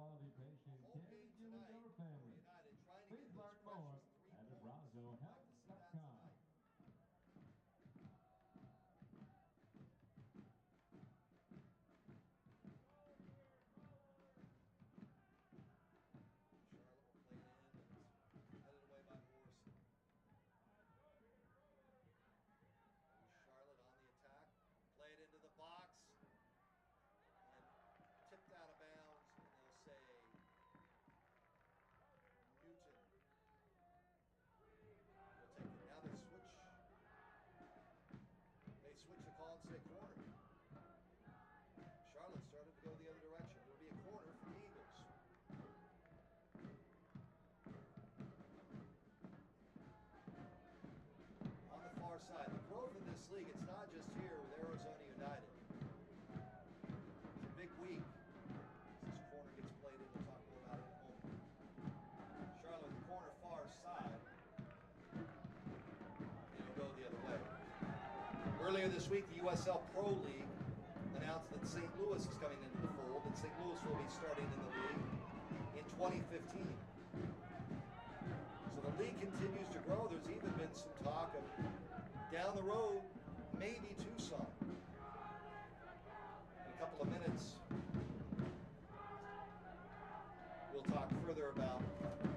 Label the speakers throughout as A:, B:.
A: quality patient care to you and your family. Please learn more at abrazohealth.com.
B: Charlotte on the attack, played into the box, and tipped out of bounds, and they'll say Newton will take it. Now they switch. They switch the call and say corner. Charlotte started to go the other direction. It'll be a corner for the Eagles. Far side. The growth in this league, it's not just here with Arizona United. It's a big week. This corner gets played in, we'll talk more about it in a moment. Charlotte with the corner far side. And it'll go the other way. Earlier this week, the USL PRO League announced that St. Louis is coming into the fold, and St. Louis will be starting in the league in 2015. So the league continues to grow. There's even been some talk of down the road, maybe Tucson. In a couple of minutes, we'll talk further about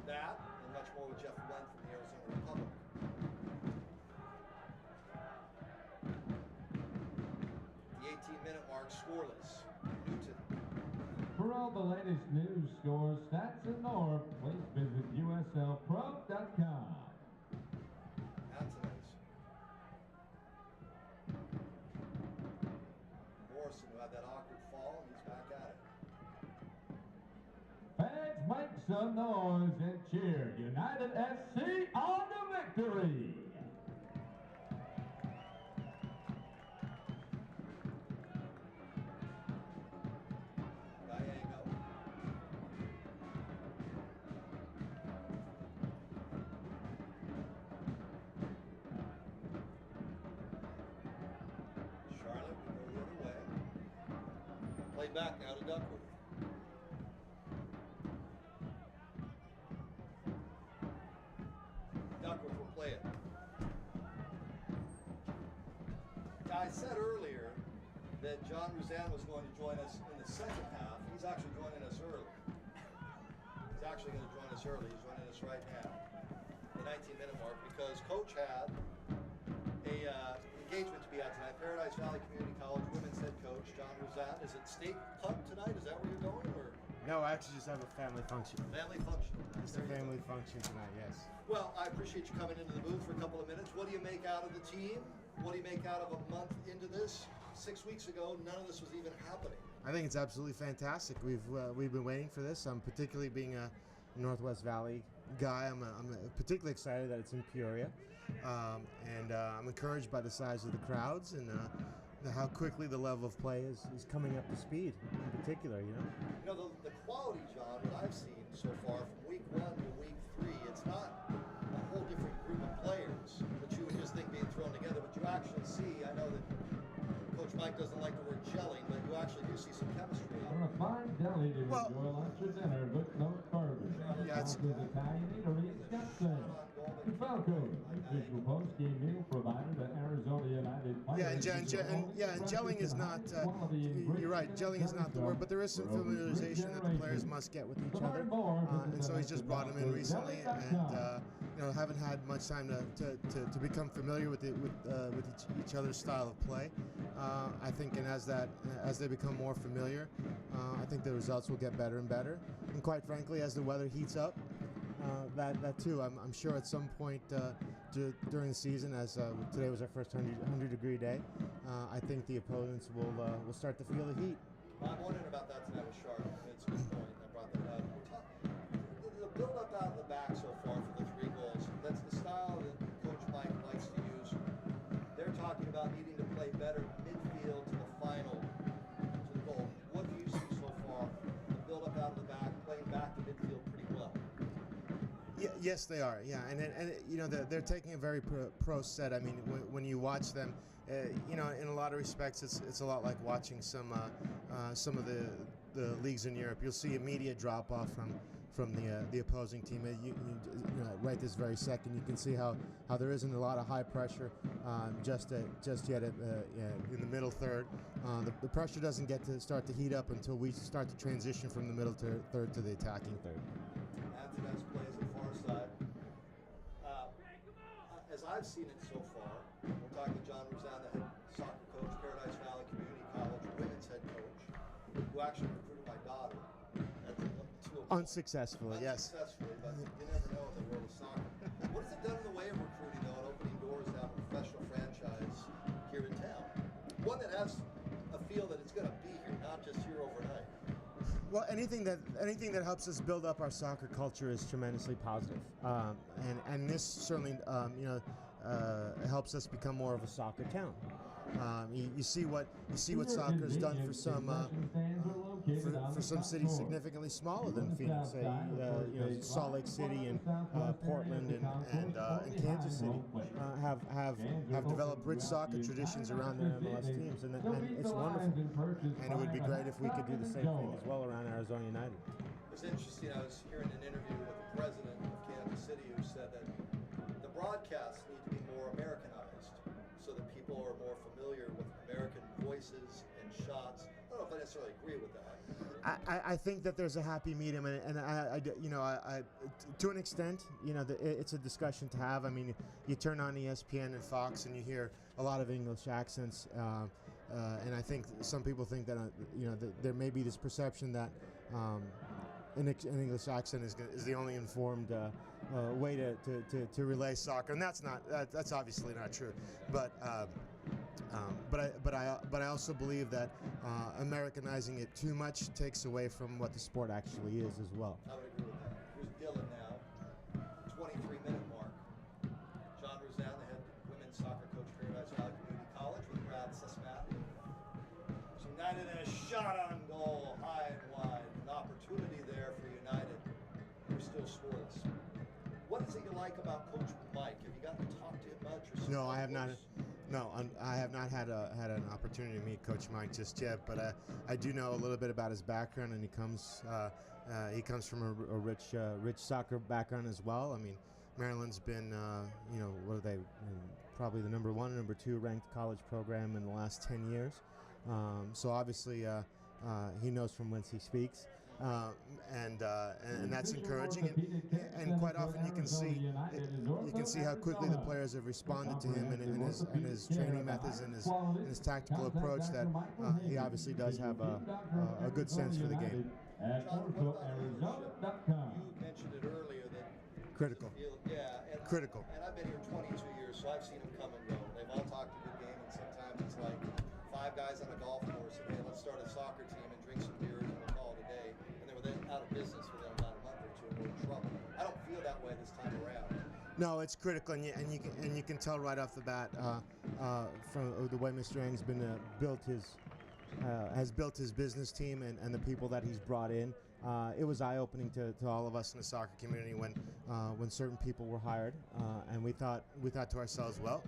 B: that and much more with Jeff Wendt from the Arizona Republic. The 18-minute mark, scoreless. Newton.
A: For all the latest news, scores, stats, and more, please visit USLPRO.com.
B: Morrison, who had that awkward fall, and he's back at it.
A: Fans, make some noise and cheer United SC on the victory!
B: Played back now to Duckworth. Duckworth will play it. Now, I said earlier that John Rouzan was going to join us in the second half. He's actually joining us early. He's actually going to join us early. He's joining us right now, the 19-minute mark, because Coach had a engagement to be at tonight. Paradise Valley Community College women's head coach John Rouzan. Is it state pub tonight? Is that where you're going, or?
C: No, I actually just have a family function.
B: Family function.
C: Just a family function tonight, yes.
B: Well, I appreciate you coming into the booth for a couple of minutes. What do you make out of the team? What do you make out of a month into this? 6 weeks ago, none of this was even happening.
C: I think it's absolutely fantastic. We've been waiting for this. I'm particularly being a Northwest Valley guy. I'm particularly excited that it's in Peoria, and I'm encouraged by the size of the crowds and how quickly the level of play is coming up to speed. In particular,
B: you know the quality, John, that I've seen so far from week 1 to week 3. It's not a whole different group of players that you would just think being thrown together, but you actually see. I know that Coach Mike doesn't like the word gelling, but you actually do see some chemistry.
A: For a fine deli to enjoy lunch or dinner, look no further.
C: Yeah, it's
A: Italian eateries got sent. Falco, official post-game meal provider to Arizona United players.
C: Yeah, and gelling is not. You're right, gelling is not the word, but there is some familiarization that the players must get with each other, and so he's just brought them in recently, and haven't had much time to become familiar with each other's style of play. I think, and as they become more familiar, I think the results will get better and better. And quite frankly, as the weather heats up, that too, I'm sure at some point during the season, as today was our first 100-degree day, I think the opponents will start to feel the heat.
B: I'm wondering about that tonight with Charlotte. It's a good point. I brought that up. The build-up out of the back so far for the 3 goals, that's the style that Coach Mike likes to use. They're talking about needing to play better midfield to the final, to the goal. What do you see so far? The build-up out of the back, playing back to midfield pretty well.
C: Yes, they are. Yeah, and you know they're taking a very pro set. I mean, when you watch them, you know, in a lot of respects, it's a lot like watching some of the leagues in Europe. You'll see immediate drop off from the opposing team. You know, right this very second, you can see how there isn't a lot of high pressure just yet in the middle third. The pressure doesn't get to start to heat up until we start to transition from the middle third to the attacking third.
B: Antones plays the far side. As I've seen it so far, we're talking to John Rouzan, the head soccer coach, Paradise Valley Community College women's head coach, who actually recruited my daughter.
C: Unsuccessfully, yes.
B: Unsuccessfully, but you never know in the world of soccer. What has it done in the way of recruiting, though, and opening doors to have a professional franchise here in town? One that has a feel that it's going to be here, not just here overnight.
C: Well, anything that helps us build up our soccer culture is tremendously positive, and this certainly helps us become more of a soccer town. You see what soccer has done for some cities significantly smaller than Phoenix, say Salt Lake City and Portland and Kansas City have developed rich soccer traditions around their MLS teams, and it's wonderful. And it would be great if we could do the same thing as well around Arizona United.
B: It was interesting. I was hearing an interview with the president of Kansas City who said that the broadcasts need to be more Americanized, so that people are more familiar with American voices and shots. I don't know if I necessarily agree with that.
C: I think that there's a happy medium, and I to an extent, it's a discussion to have. I mean, you turn on ESPN and Fox, and you hear a lot of English accents, and I think some people think that there may be this perception that an English accent is the only informed way to relay soccer, and that's obviously not true. But I also believe that Americanizing it too much takes away from what the sport actually is as well.
B: I would agree with that. Here's Dylan now, 23-minute mark. John Rouzan, the head women's soccer coach, Paradise Valley Community College, with Brad Sesmat. United and a shot on goal, high and wide. An opportunity there for United. We're still scoreless. What is it you like about Coach Mike? Have you gotten to talk to him much? Or
C: no, I have not. No, I have not had an opportunity to meet Coach Mike just yet. But I do know a little bit about his background, and he comes from a rich soccer background as well. I mean, Maryland's been what are they? Probably the number 1 or number 2 ranked college program in the last 10 years. So obviously he knows from whence he speaks, and that's encouraging. And quite often you can see how quickly the players have responded to him and his training methods and his tactical approach. That he obviously does have a good sense for the game.
B: John, what about you mentioned it earlier that
C: critical. Critical.
B: And I've been here 22 years, so I've seen them come and go. They've all talked a good game, and sometimes it's like 5 guys on a golf course, and hey, let's start a soccer team and drink some beers and we'll call it a day. And they were then out of business within about a month or two, and we're in trouble. I don't feel that way this time around.
C: No, it's critical, and you can tell right off the bat from the way Mr. Ng's has built his business team and the people that he's brought in. It was eye-opening to all of us in the soccer community when certain people were hired, and we thought to ourselves, well,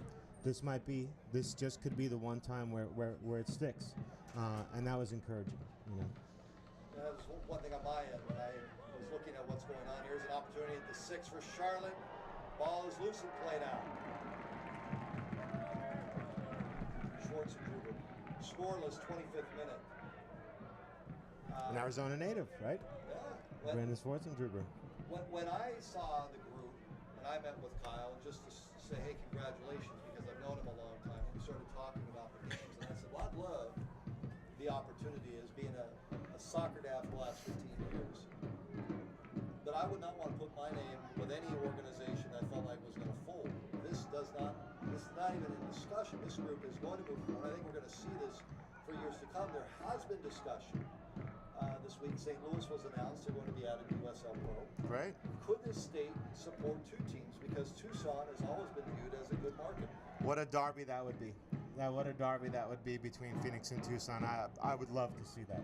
C: this just could be the one time where it sticks, and that was encouraging.
B: That was one thing on my end when I was looking at what's going on. Here's an opportunity at the 6 for Charlotte. Ball is loose and played out. Schwartz and Gruber. Scoreless, 25th minute.
C: An Arizona native, right?
B: Yeah.
C: Brandon Schwartz and Gruber.
B: When I saw the group, and I met with Kyle, and just to say, hey, congratulations, because I've known him a long time, we started talking about the games, and I said, well, I'd love the opportunity as being a soccer dad for the last 15 years. But I would not want to put my name with any organization that I felt like was going to fold. This is not even in discussion. This group is going to move forward. I think we're going to see this for years to come. There has been discussion. This week, St. Louis was announced they're going to be added to USL PRO.
C: Right.
B: Could this state support 2 teams? Because Tucson has always been viewed as a good market.
C: What a derby that would be. What a derby that would be between Phoenix and Tucson. I would love to see that.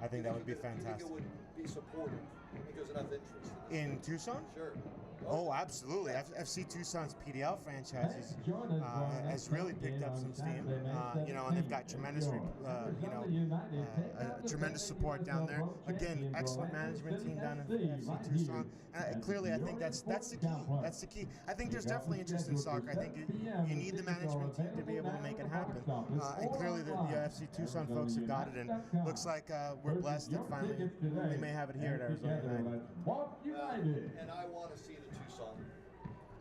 C: I think that would be fantastic.
B: You think it would be supported? I think there's enough interest
C: in Tucson?
B: Sure.
C: Oh, absolutely. FC Tucson's PDL franchise has really picked up some steam, you know, and they've got tremendous, tremendous support down there. Again, excellent management team down in FC Tucson. Clearly, I think that's the key. That's the key. I think there's definitely interest in soccer. I think you need the management team to be able to make it happen. And clearly, the FC Tucson folks have got it. And looks like we're blessed that finally we may have it here at Arizona United.
B: And I want to see the Tucson.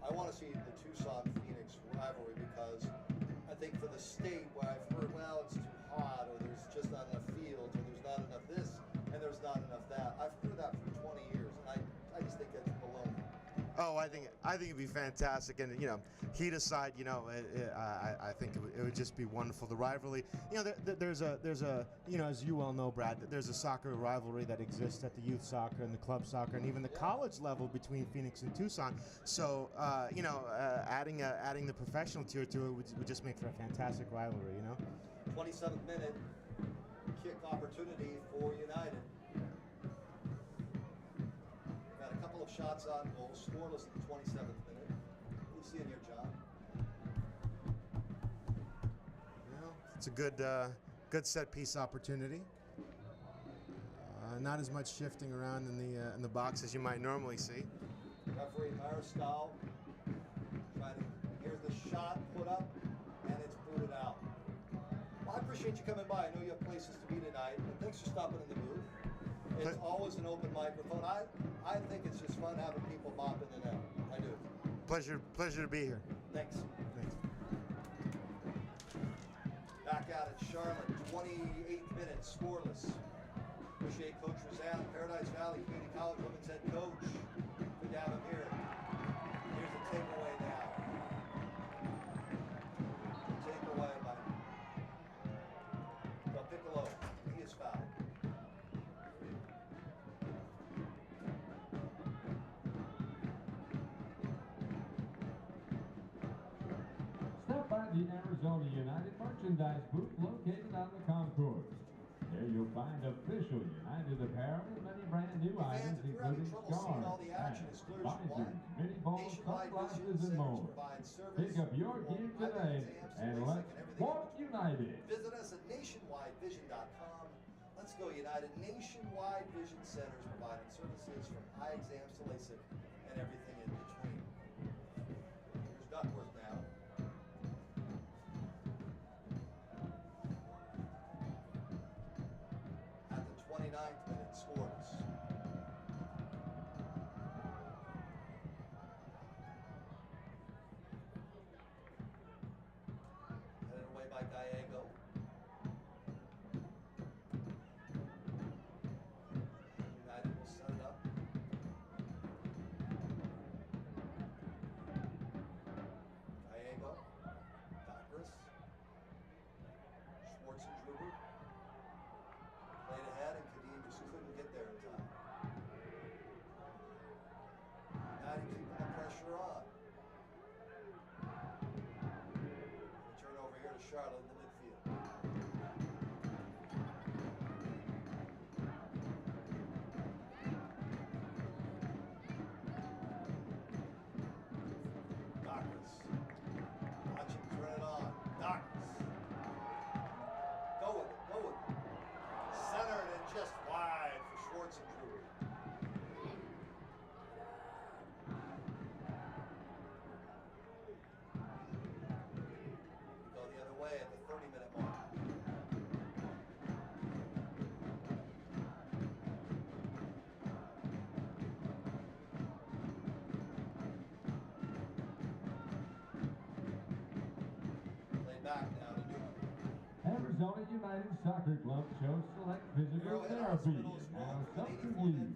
B: I want to see the Tucson-Phoenix rivalry because I think for the state where I've heard, well, it's too hot, or there's just not enough fields, or there's not enough this, and there's not enough that. I've heard that for 20 years, and I just think that's baloney.
C: Oh, I think it'd be fantastic, and you know, heat aside, you know, I think it would just be wonderful. The rivalry, you know, there's a you know, as you well know, Brad, there's a soccer rivalry that exists at the youth soccer and the club soccer and even the college level between Phoenix and Tucson. So you know, adding the professional tier to it would just make for a fantastic rivalry, you know.
B: 27th minute kick opportunity for United. Shots on goal, scoreless in the 27th minute. What do you see in here, John?
C: Well, it's a good set piece opportunity. Not as much shifting around in the box as you might normally see.
B: Referee Mariscal trying to, here's the shot put up, and it's booted out. Well, I appreciate you coming by. I know you have places to be tonight, and thanks for stopping in the booth. It's always an open microphone. I think it's just fun having people mop in and out. I do.
C: Pleasure to be here.
B: Thanks.
C: Thanks.
B: Back out at Charlotte, 28th minute, scoreless. Appreciate Coach Rosanne, Paradise Valley Community College women's head coach. Good to have him here. Here's a takeaway now. Takeaway by Del Piccolo. He is fouled.
A: The Arizona United merchandise booth located on the concourse. There you'll find official United apparel and many brand new items, including scarves, hats, visors, mini balls, sunglasses, and more. Pick up your gear today and let's walk United.
B: Visit us at nationwidevision.com. Let's go United. Nationwide Vision Centers providing services from eye exams to LASIK and everything in between. Here's Duckworth now. At the 29th minute, scoreless. Headed away by Gallego. United will set it up. Gallego. Dockris. Schwartz and Druber. Played ahead, and Kadeem just couldn't get there in time. United keeping the pressure on. Turn over here to Charlotte in the midfield. Dockris. Watch him turn it on. Dockris. Go with it, go with it. Centered and just wide for Schwartz and Drury. Go the other way at the 30-minute mark. Play back now to Newman.
A: Arizona United Soccer Club shows select physical therapy now self-review.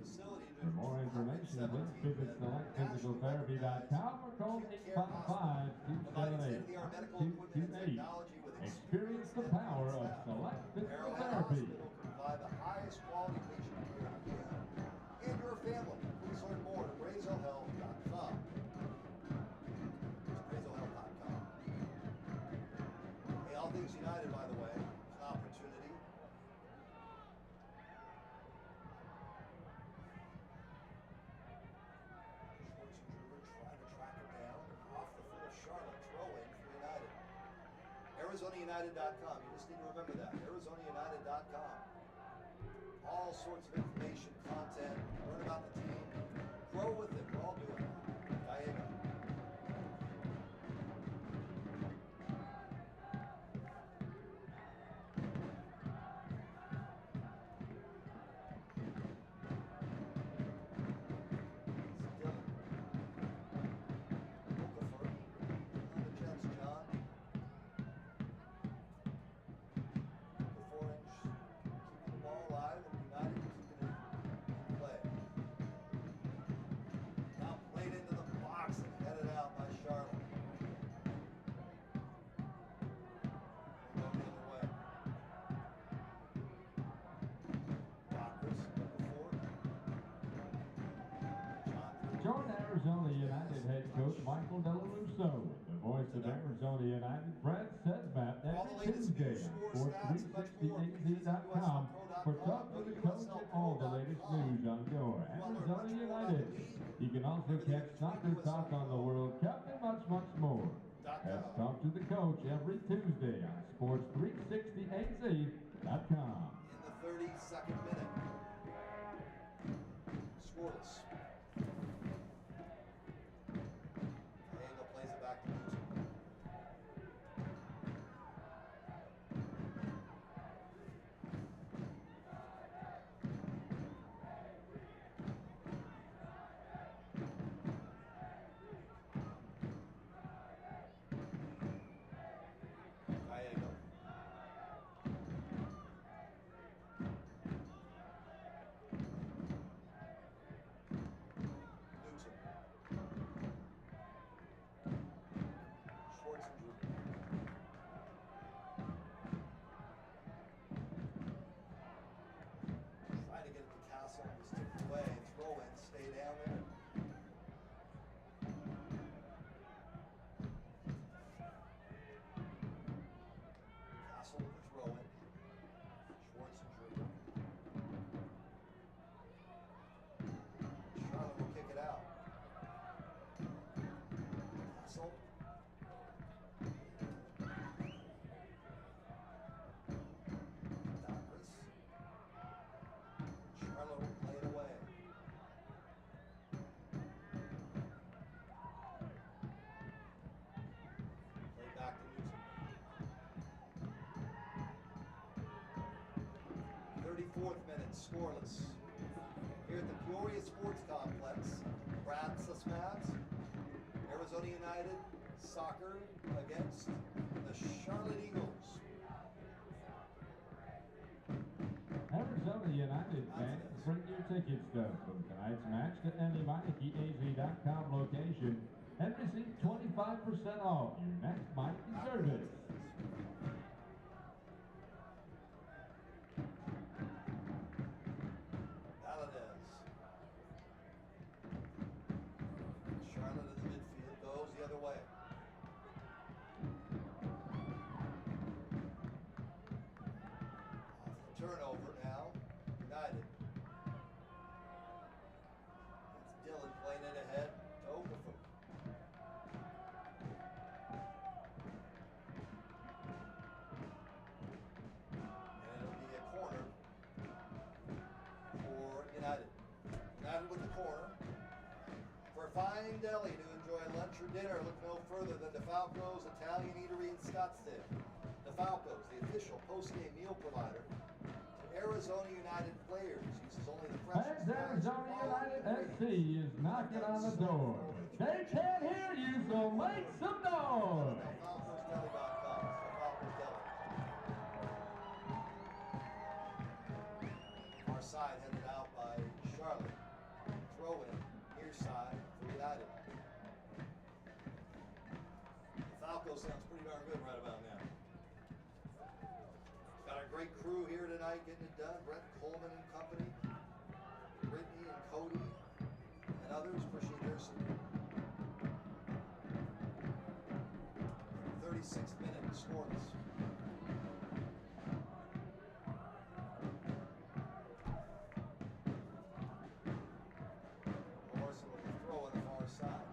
A: For more information, please visit selectphysicaltherapy.com or call 855-278-2228. Experience the power of Select Physical Therapy.
B: Provide the highest quality patient care you and your family. Please learn more at RazoHealth.com. RazoHealth.com. Hey, All Things United, by the way, is an opportunity. Schwartz and Druber ArizonaUnited.com. You just need to remember that. ArizonaUnited.com. All sorts of information, content, learn about the team, grow with it. We're all doing that. Gallego.
A: Join Arizona United head coach Michael Delarusso, the voice of Arizona United, Brad Sedbat, every Tuesday on Sports360AZ.com for Talk to the Coach and all the latest news on your Arizona United. You can also catch Soccer Talk on the World Cup and much, much more. That's Talk to the Coach every Tuesday on Sports360AZ.com.
B: In the 32nd minute. Scoreless. Gallego plays it back to Newton. Gallego. Try to get it to Castle, just took it away. Throw in, stay down there. Castle with the throw in. Schwartz and Drew. Charlotte will kick it out. Castle. Charlotte will play it away. Play back to Newton. 34th minute, scoreless. Here at the Peoria Sports Complex, Brad Susmabs, Arizona United soccer against the Charlotte Eagles.
A: Arizona United fans, bring your ticket stubs from tonight's match to any MeinikeAZ.com location and receive 25% off your next Meineke service.
B: Valadez. Charlotte in the midfield goes the other way. Turnover now, United. It's Dillon playing it ahead to Okafor. And it'll be a corner for United. United with the corner. For a fine deli to enjoy lunch or dinner, look no further than DeFalco's Italian Eatery in Scottsdale. DeFalco's, the official post-game meal provider. Arizona United players uses only the freshest.
A: As Arizona United SC is knocking on the door. They can't hear you, so make some noise.
B: DeFalco'sDeli.com. DeFalco's Deli. Our side headed out by Charlotte. Throw in, near side for United. DeFalco sounds pretty darn good right about now. Got a great crew here tonight getting it done. Brett Coleman and company, Brittany and Cody, and others. Appreciate their support. 36th minute, scoreless. Morrison with the throw on the far side.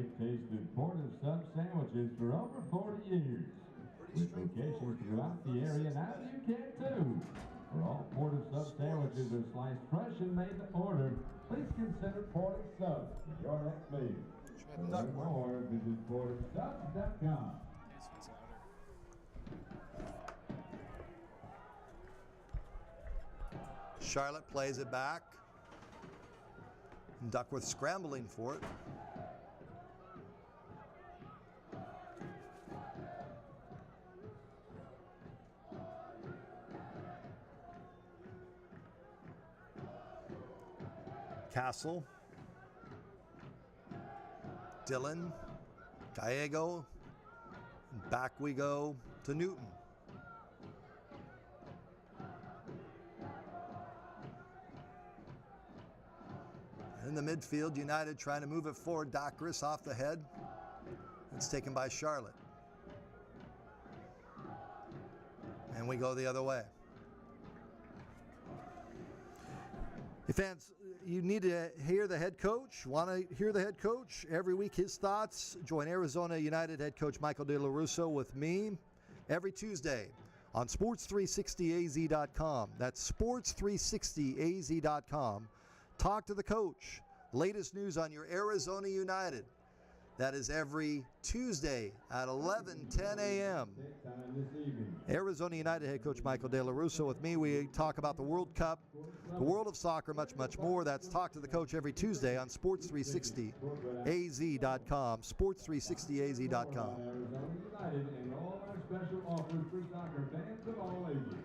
A: they've tasted Porter's sub sandwiches for over 40 years. With locations throughout the area, now you can too. For all Porter's sub sandwiches are sliced fresh and made to order, please consider Porter's Subs for your next meal. To learn more, visit portersubs.com.
B: Charlotte plays it back. Duckworth scrambling for it. Castle. Dillon. Gallego. And back we go to Newton. In the midfield, United trying to move it forward. Dacris off the head. It's taken by Charlotte. And we go the other way. Hey fans, you need to hear the head coach. Want to hear the head coach? Every week his thoughts. Join Arizona United head coach Michael De La Russo with me every Tuesday on sports360az.com. That's sports360az.com. Talk to the coach. Latest news on your Arizona United. That is every Tuesday at 11:10 a.m. Arizona United head coach Michael De La Russo with me. We talk about the World Cup, the world of soccer, much, much more. That's Talk to the Coach every Tuesday on sports360az.com. Sports360az.com.
A: Arizona United and all our special offers for soccer fans of all ages.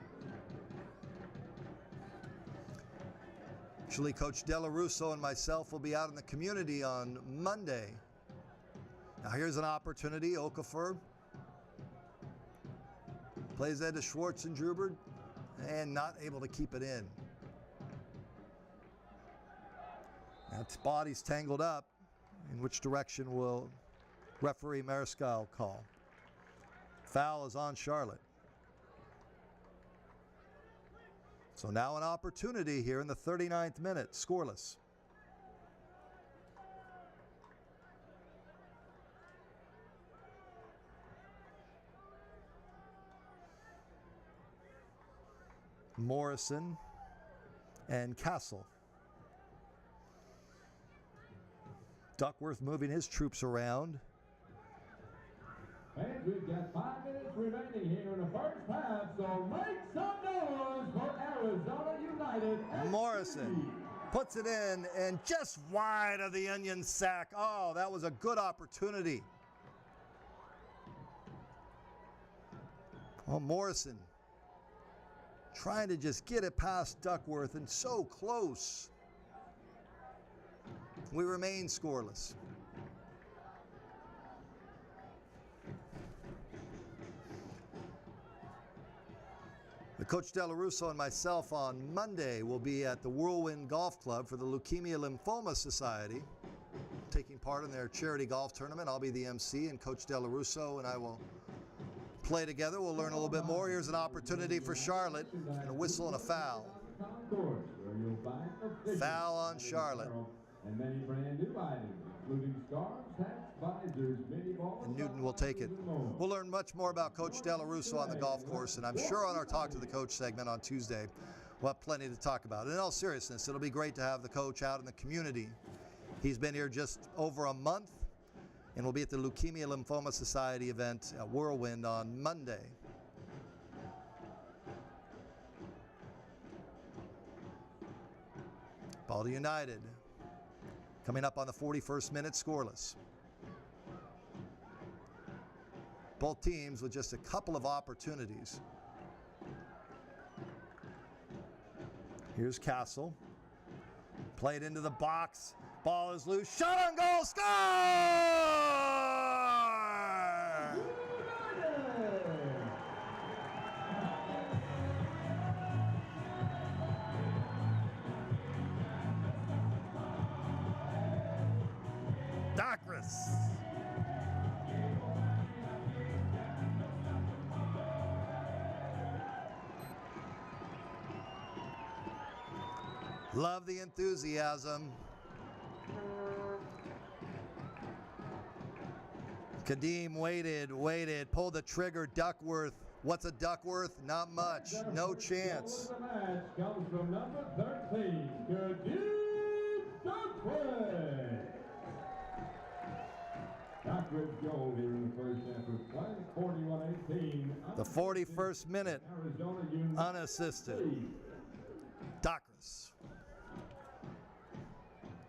B: Actually, Coach De La Russo and myself will be out in the community on Monday. Now here's an opportunity. Okafor plays that to Schwartz and Drubert and not able to keep it in. Now body's tangled up. In which direction will referee Mariscal call? Foul is on Charlotte. So now an opportunity here in the 39th minute, scoreless. Morrison and Castle. Duckworth moving his troops around.
A: And we've got 5 minutes remaining here in the first half, so make some noise for Arizona United.
B: Morrison puts it in and just wide of the onion sack. Oh, that was a good opportunity. Oh, Morrison trying to just get it past Duckworth and so close. We remain scoreless. The Coach De La Russo and myself on Monday will be at the Whirlwind Golf Club for the Leukemia Lymphoma Society, taking part in their charity golf tournament. I'll be the MC, and Coach De La Russo and I will play together. We'll learn a little bit more. Here's an opportunity for Charlotte, and a whistle and a foul. Foul on Charlotte.
A: And many brand new items, including scarves, hats, visors, mini balls.
B: And Newton will take it. We'll learn much more about Coach De La Russo on the golf course, and I'm sure on our Talk to the Coach segment on Tuesday, we'll have plenty to talk about. In all seriousness, it'll be great to have the coach out in the community. He's been here just over a month, and will be at the Leukemia Lymphoma Society event at Whirlwind on Monday. Ball to United. Coming up on the 41st minute, scoreless. Both teams with just a couple of opportunities. Here's Castle. Played into the box. Ball is loose. Shot on goal. Score! Dacris. Love the enthusiasm. Kadeem waited, pulled the trigger. Duckworth. What's a Duckworth? Not much. No chance.
A: The match comes from number 13, Kadeem Duckworth. Duckworth's goal here in the first half of play, 41-18.
B: The 41st minute, unassisted. Duckworth.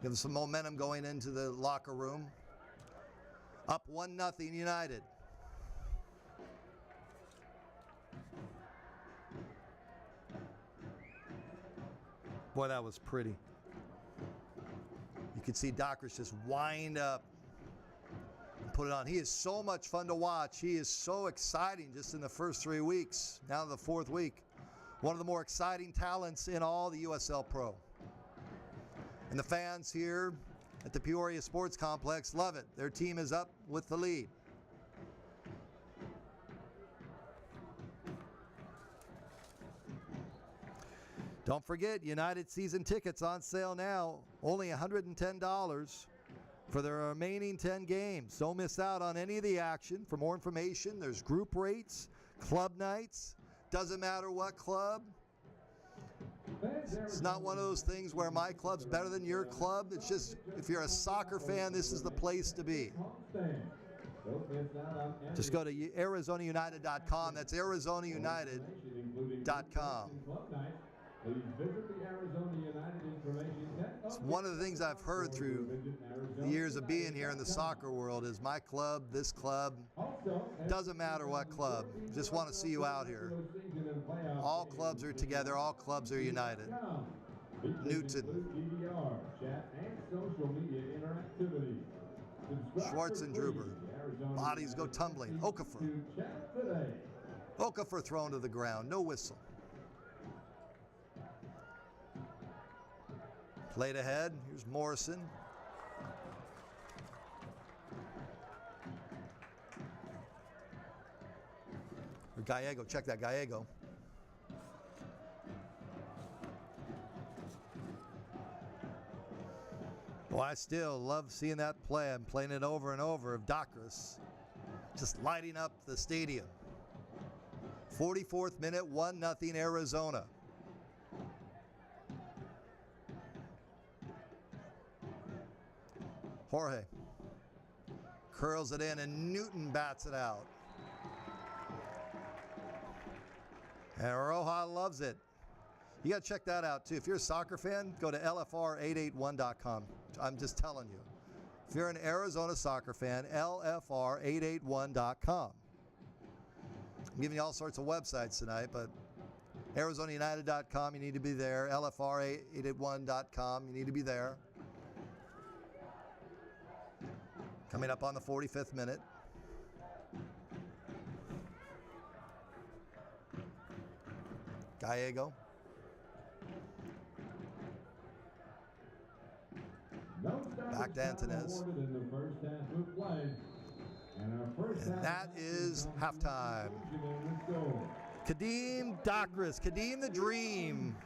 B: Give them some momentum going into the locker room. Up 1-0 United. Boy, that was pretty. You could see Duckworth just wind up and put it on. He is so much fun to watch. He is so exciting just in the first 3 weeks. Now the 4th week. One of the more exciting talents in all the USL Pro. And the fans here at the Peoria Sports Complex love it. Their team is up with the lead. Don't forget, United season tickets on sale now. Only $110 for the remaining 10 games. Don't miss out on any of the action. For more information, there's group rates, club nights. Doesn't matter what club. It's not one of those things where my club's better than your club. It's just, if you're a soccer fan, this is the place to be. Just go to ArizonaUnited.com. That's ArizonaUnited.com. It's one of the things I've heard through the years of being here in the soccer world is my club, this club, doesn't matter what club. Just want to see you out here. All clubs are together. All clubs are united. Newton. Schwartz and Druber. Bodies go tumbling. Okafor. Okafor thrown to the ground. No whistle. Played ahead. Here's Morrison. Or Gallego. Check that, Gallego. Well, I still love seeing that play. I'm playing it over and over of Duckworth just lighting up the stadium. 44th minute, 1-0 Arizona. Jorge curls it in and Newton bats it out. And Roja loves it. You got to check that out too. If you're a soccer fan, go to LFR881.com. I'm just telling you. If you're an Arizona soccer fan, LFR881.com. I'm giving you all sorts of websites tonight, but ArizonaUnited.com, you need to be there. LFR881.com, you need to be there. Coming up on the 45th minute. Gallego. Back to Antonez. And that is halftime. Kadeem Duckworth, Kadeem the Dream,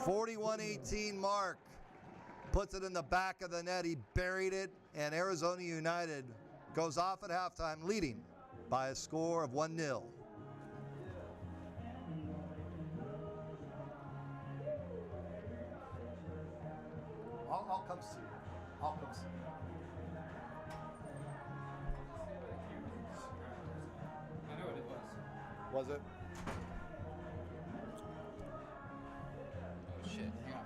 B: 41-18 mark. Puts it in the back of the net. He buried it, and Arizona United goes off at halftime leading by a score of 1-0. I'll come see you. I'll come see you.
D: I know what it was.
B: Was it?
D: Oh shit, hang on.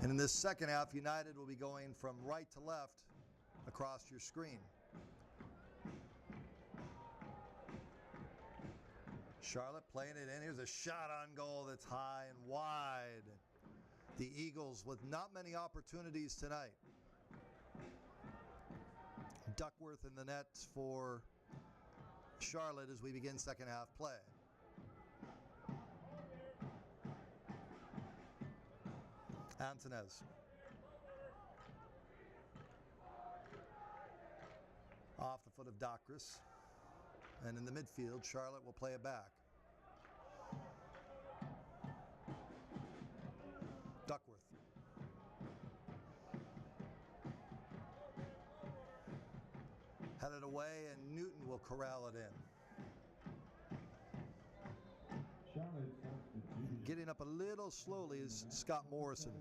B: And in this second half, United will be going from right to left across your screen. Charlotte playing it in. Here's a shot on goal that's high and wide. The Eagles with not many opportunities tonight. Duckworth in the net for Charlotte as we begin second half play. Antonez. Off the foot of Docris. And in the midfield, Charlotte will play it back. Duckworth. Headed away, and Newton will corral it in. Getting up a little slowly is Scott Morrison.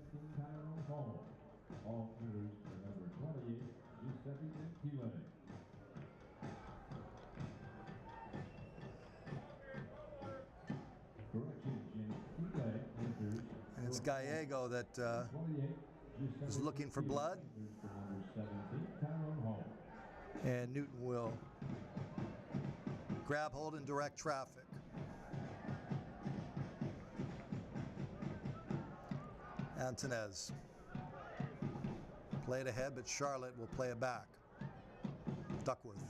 A: All fitters for number 28, Giuseppe Pile.
B: And it's Gallego that is looking for blood. And Newton will grab hold and direct traffic. Antonez. Played ahead, but Charlotte will play it back. Duckworth.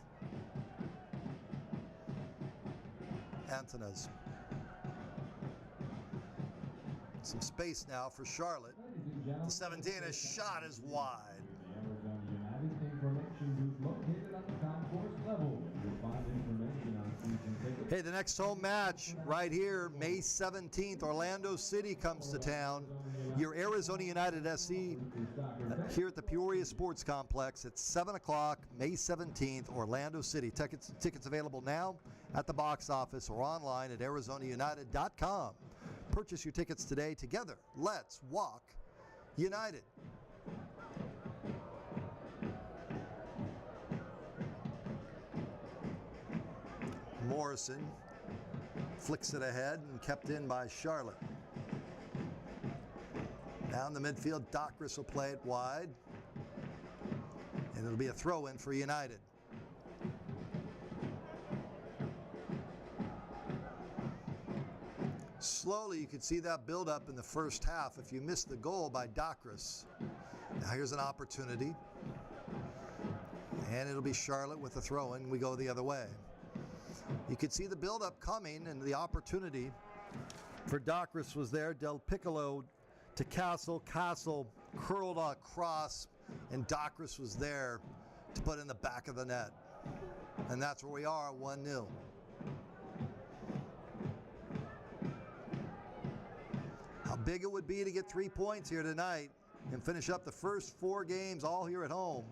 B: Antonez. Some space now for Charlotte. The 17, a shot is wide. Hey, the next home match right here, May 17th, Orlando City comes to town. Your Arizona United SC here at the Peoria Sports Complex at 7 o'clock, May 17th, Orlando City. Tickets available now at the box office or online at arizonaunited.com. Purchase your tickets today. Together, let's walk United. Morrison flicks it ahead and kept in by Charlotte. Down the midfield, Docris will play it wide. And it'll be a throw-in for United. Slowly, you could see that build up in the first half if you missed the goal by Docris. Now here's an opportunity. And it'll be Charlotte with the throw-in. We go the other way. You could see the build-up coming, and the opportunity for Docris was there. Del Piccolo to Castle. Castle curled across, and Docris was there to put in the back of the net. And that's where we are, 1-0. How big it would be to get 3 points here tonight and finish up the first 4 games all here at home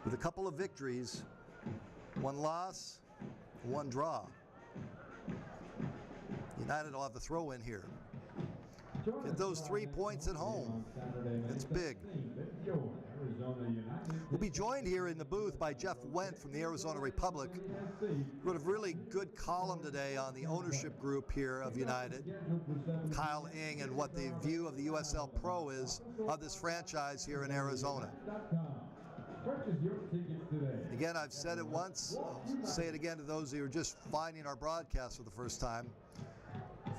B: with a couple of victories, 1 loss, 1 draw. United will have the throw in here. Get those 3 points at home. It's big. We'll be joined here in the booth by Jeff Wendt from the Arizona Republic. Wrote a really good column today on the ownership group here of United. Kyle Ing and what the view of the USL Pro is of this franchise here in Arizona. Again, I've said it once, I'll say it again to those who are just finding our broadcast for the first time.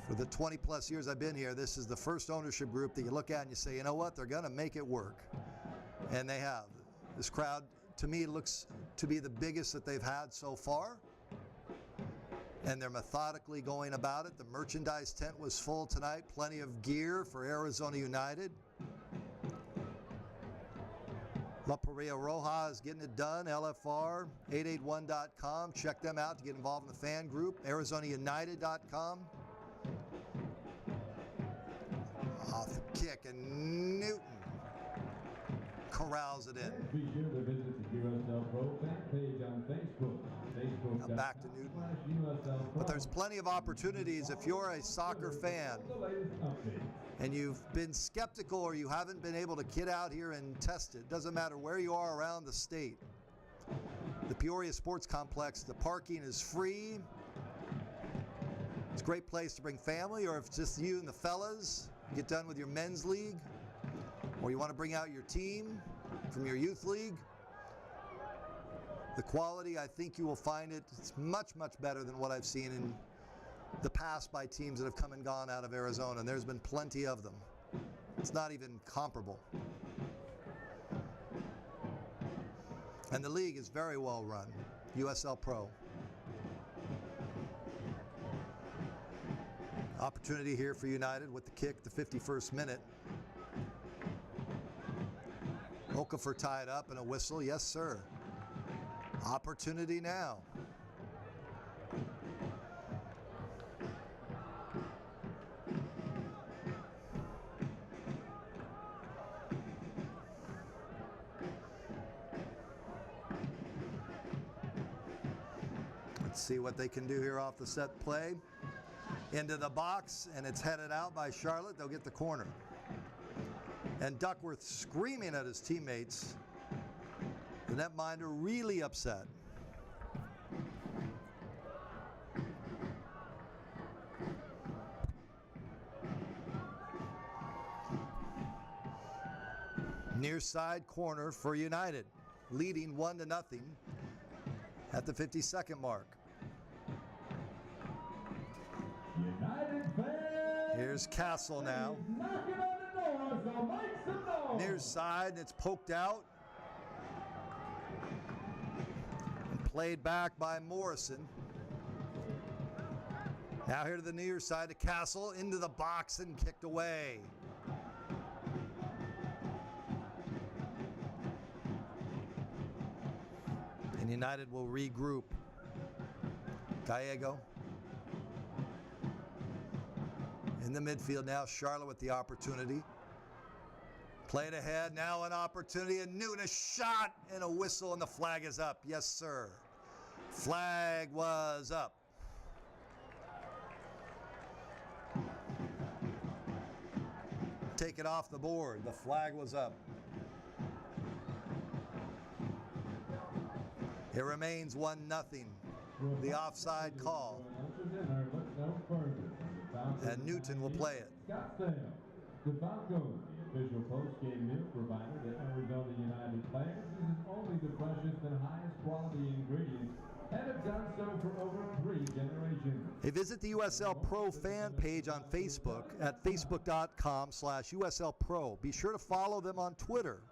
B: For the 20 plus years I've been here, this is the first ownership group that you look at and you say, you know what, they're going to make it work. And they have. This crowd, to me, looks to be the biggest that they've had so far. And they're methodically going about it. The merchandise tent was full tonight. Plenty of gear for Arizona United. La Paria Roja is getting it done. LFR, 881.com. Check them out to get involved in the fan group. ArizonaUnited.com. Off the kick, and Newton corrals it in.
A: Be sure to visit the USL Pro fan page on Facebook.
B: Now back to Newton. But there's plenty of opportunities if you're a soccer fan and you've been skeptical or you haven't been able to get out here and test it. Doesn't matter where you are around the state. The Peoria Sports Complex, the parking is free. It's a great place to bring family, or if it's just you and the fellas, you get done with your men's league, or you want to bring out your team from your youth league. The quality, I think you will find it's much, much better than what I've seen in the past by teams that have come and gone out of Arizona, and there's been plenty of them. It's not even comparable. And the league is very well run, USL Pro. Opportunity here for United with the kick, the 51st minute. Okafor tied up and a whistle, yes sir. Opportunity now. Let's see what they can do here off the set play. Into the box, and it's headed out by Charlotte. They'll get the corner. And Duckworth screaming at his teammates. The netminder really upset. Near side corner for United, leading 1-0 at the 52nd mark.
A: United fans.
B: Here's Castle now.
A: Knocking on the door, so make some noise.
B: Near side, and it's poked out. And played back by Morrison. Now here to the near side to Castle, into the box and kicked away. And United will regroup. Gallego. In the midfield now, Charlotte with the opportunity. Played ahead, now an opportunity, and Newton a shot and a whistle, and the flag is up. Yes, sir. Flag was up. Take it off the board. The flag was up. It remains 1-0. The offside call. And Newton will play it.
A: DeFalco, the official post-game meal provider to Arizona United players, uses only the freshest and highest quality ingredients and have done so for over 3 generations.
B: Hey, visit the USL Pro fan page on Facebook at facebook.com/USL Pro. Be sure to follow them on Twitter.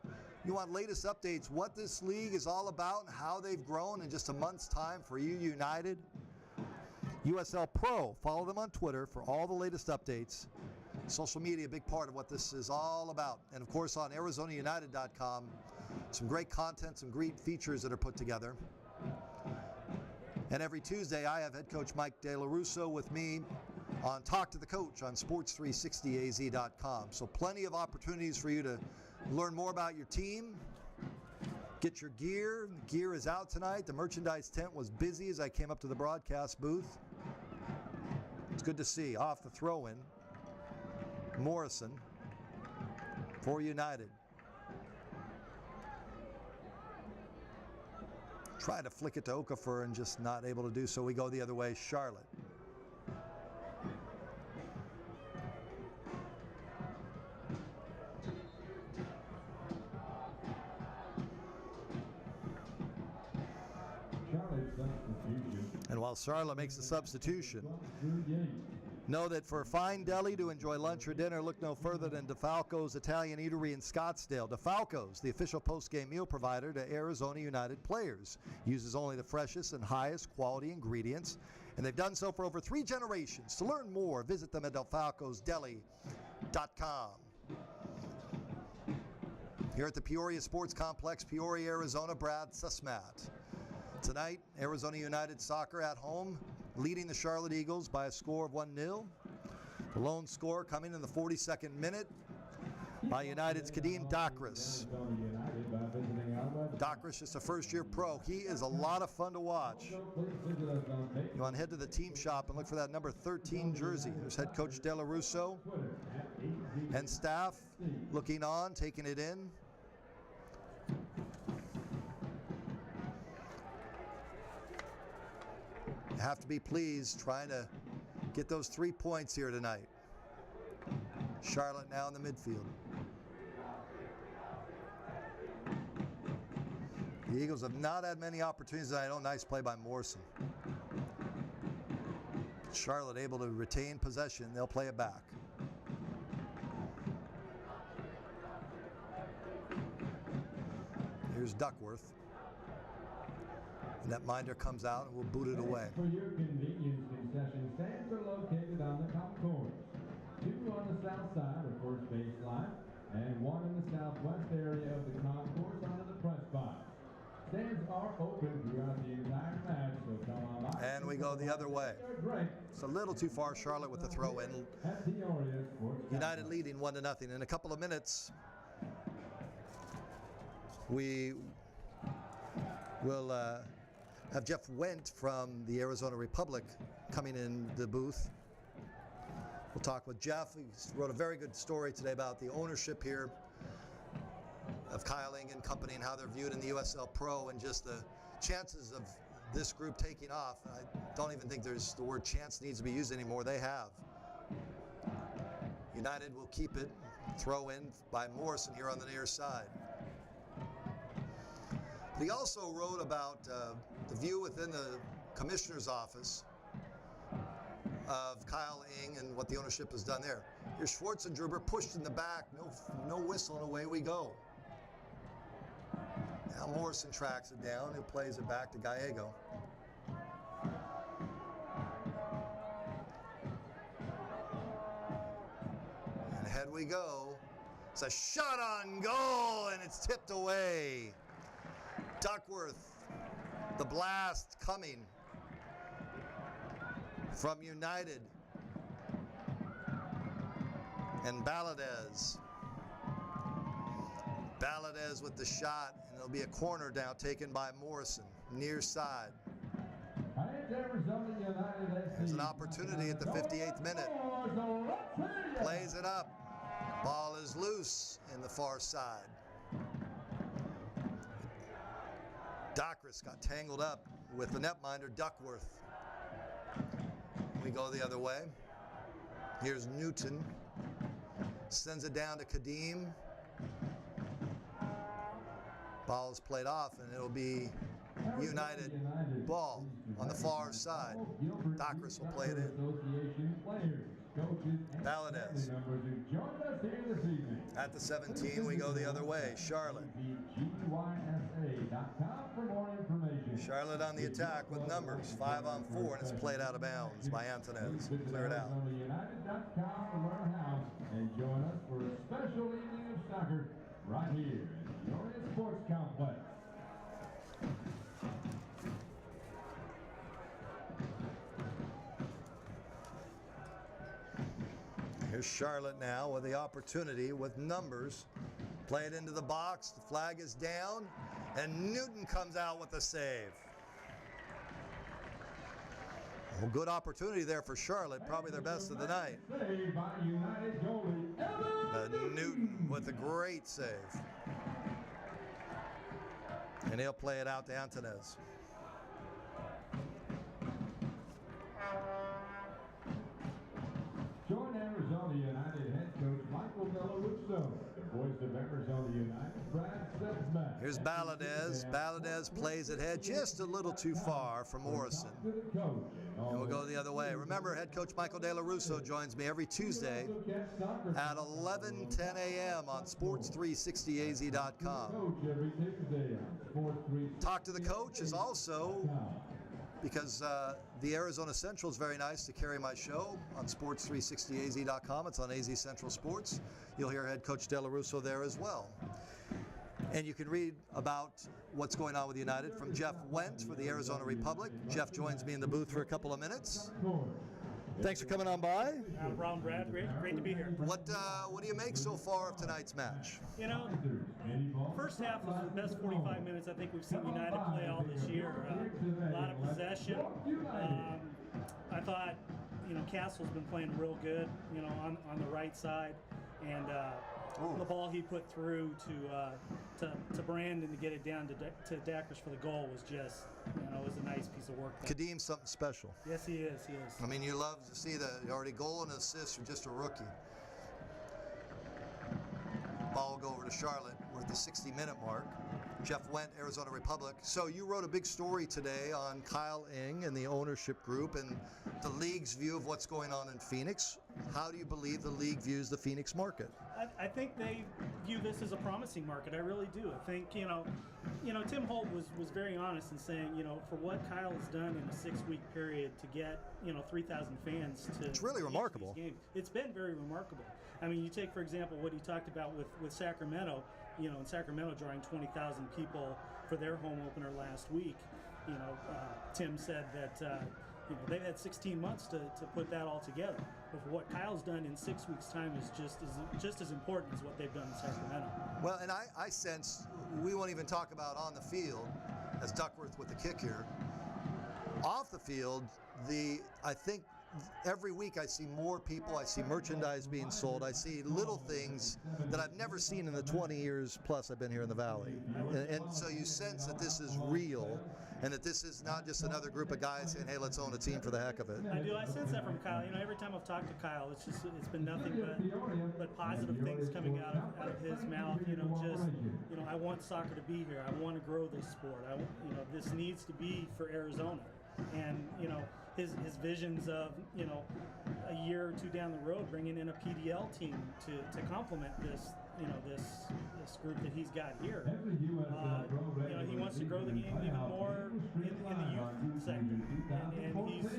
B: You want latest updates, what this league is all about and how they've grown in just a month's time for you United. USL Pro, follow them on Twitter for all the latest updates. Social media, a big part of what this is all about. And of course on ArizonaUnited.com, some great content, some great features that are put together. And every Tuesday I have head coach Mike De La Russo with me on Talk to the Coach on Sports360AZ.com. So plenty of opportunities for you to learn more about your team, get your gear. The gear is out tonight. The merchandise tent was busy as I came up to the broadcast booth. It's good to see. Off the throw-in, Morrison for United. Try to flick it to Okafor and just not able to do so. We go the other way, Charlotte. And while Charlotte makes the substitution, know that for a fine deli to enjoy lunch or dinner, look no further than DeFalco's Italian Eatery in Scottsdale. DeFalco's, the official post-game meal provider to Arizona United players, uses only the freshest and highest quality ingredients, and they've done so for over 3 generations. To learn more, visit them at DelFalcosDeli.com. Here at the Peoria Sports Complex, Peoria, Arizona, Brad Susmat. Tonight, Arizona United Soccer at home, leading the Charlotte Eagles by a score of 1-0. The lone score coming in the 42nd minute by United's Kadeem Dakris. Dakris is a first-year pro. He is a lot of fun to watch. You want to head to the team shop and look for that number 13 jersey. There's head coach De La Russo and staff looking on, taking it in. You have to be pleased trying to get those 3 points here tonight. Charlotte now in the midfield. The Eagles have not had many opportunities tonight. Oh, nice play by Morrison. Charlotte able to retain possession. They'll play it back. Here's Duckworth. Netminder comes out and will boot it away.
A: For your convenience, concession stands are located on the concourse. 2 on the south side of first baseline and 1 in the southwest area of the concourse under the press box. Stands are open throughout the entire match, so come on by.
B: And we go the other way. It's a little too far, Charlotte with the throw in. United leading 1-0. In a couple of minutes, we will have Jeff Wendt from the Arizona Republic coming in the booth. We'll talk with Jeff. He wrote a very good story today about the ownership here of Kyle Ing and company and how they're viewed in the USL Pro and just the chances of this group taking off. I don't even think the word chance needs to be used anymore. They have. United will keep it. Throw in by Morrison here on the near side. But he also wrote about the view within the commissioner's office of Kyle Ing and what the ownership has done there. Here's Schwarzenegger pushed in the back, no whistle, and away we go. Now Morrison tracks it down, who plays it back to Gallego. And ahead we go. It's a shot on goal, and it's tipped away. Duckworth, the blast coming from United. And Baladez. Baladez with the shot, and it'll be a corner now taken by Morrison, near side. There's an opportunity at the 58th minute. Plays it up. Ball is loose in the far side. Duckworth got tangled up with the netminder, Duckworth. We go the other way. Here's Newton. Sends it down to Kadim. Ball is played off, and it'll be United ball on the far side. Duckworth will play it in. Baladez. At the 17, we go the other way. Charlotte. Charlotte on the attack with numbers. 5 on 4, and it's played out of bounds by Antonez. Clear it out.
A: And join us for a special evening of soccer right here at the Orient Sports Complex.
B: Here's Charlotte now with the opportunity with numbers. Play it into the box. The flag is down, and Newton comes out with the save. Well, good opportunity there for Charlotte, probably their best of the night. But Newton with a great save. And he'll play it out to Antonez.
A: Join Arizona United head coach Michael Della Russo, the voice of Arizona United, Brad steps back.
B: Here's Baladez. Baladez plays it ahead just a little too far for Morrison. And we'll go the other way. Remember, head coach Michael De La Russo joins me every Tuesday at 11:10 a.m. on sports360az.com. Talk to the Coach is also, because the Arizona Central is very nice to carry my show on sports360az.com. It's on AZ Central Sports. You'll hear head coach De La Russo there as well. And you can read about what's going on with United from Jeff Wendt for the Arizona Republic. Jeff joins me in the booth for a couple of minutes. Thanks for coming on by.
E: Ron, Brad, great to be here.
B: What do you make so far of tonight's match?
E: You know, first half was the best 45 minutes I think we've seen United play all this year. A lot of possession. I thought, Castle's been playing real good, on the right side. And
B: Ooh.
E: The ball he put through to Brandon to get it down to Dackers for the goal was just, was a nice piece of work.
B: Kadim's something special.
E: Yes, he is. He is.
B: I mean, you love to see the already goal and assist from just a rookie. Ball will go over to Charlotte. We're at the 60-minute mark. Jeff Wendt, Arizona Republic. So you wrote a big story today on Kyle Ing and the ownership group and the league's view of what's going on in Phoenix. How do you believe the league views the Phoenix market?
E: I think they view this as a promising market. I really do. I think, Tim Holt was very honest in saying, for what Kyle has done in a 6-week period to get, 3,000 fans to...
B: It's really remarkable.
E: These games. It's been very remarkable. I mean, you take, for example, what he talked about with Sacramento, in Sacramento drawing 20,000 people for their home opener last week. Tim said that, they've had 16 months to put that all together. But what Kyle's done in 6 weeks' time is just as important as what they've done in Sacramento.
B: Well, and I sense we won't even talk about on the field, as Duckworth with the kick here. Off the field, I think every week I see more people, I see merchandise being sold, I see little things that I've never seen in the 20 years plus I've been here in the Valley. And so you sense that this is real and that this is not just another group of guys saying, hey, let's own a team for the heck of it.
E: I do. I sense that from Kyle. Every time I've talked to Kyle, it's been nothing but positive things coming out of his mouth. I want soccer to be here. I want to grow this sport. This needs to be for Arizona. And, his visions of, a year or two down the road, bringing in a PDL team to complement this group that he's got here. He wants to grow the game even more in the youth sector. And he's,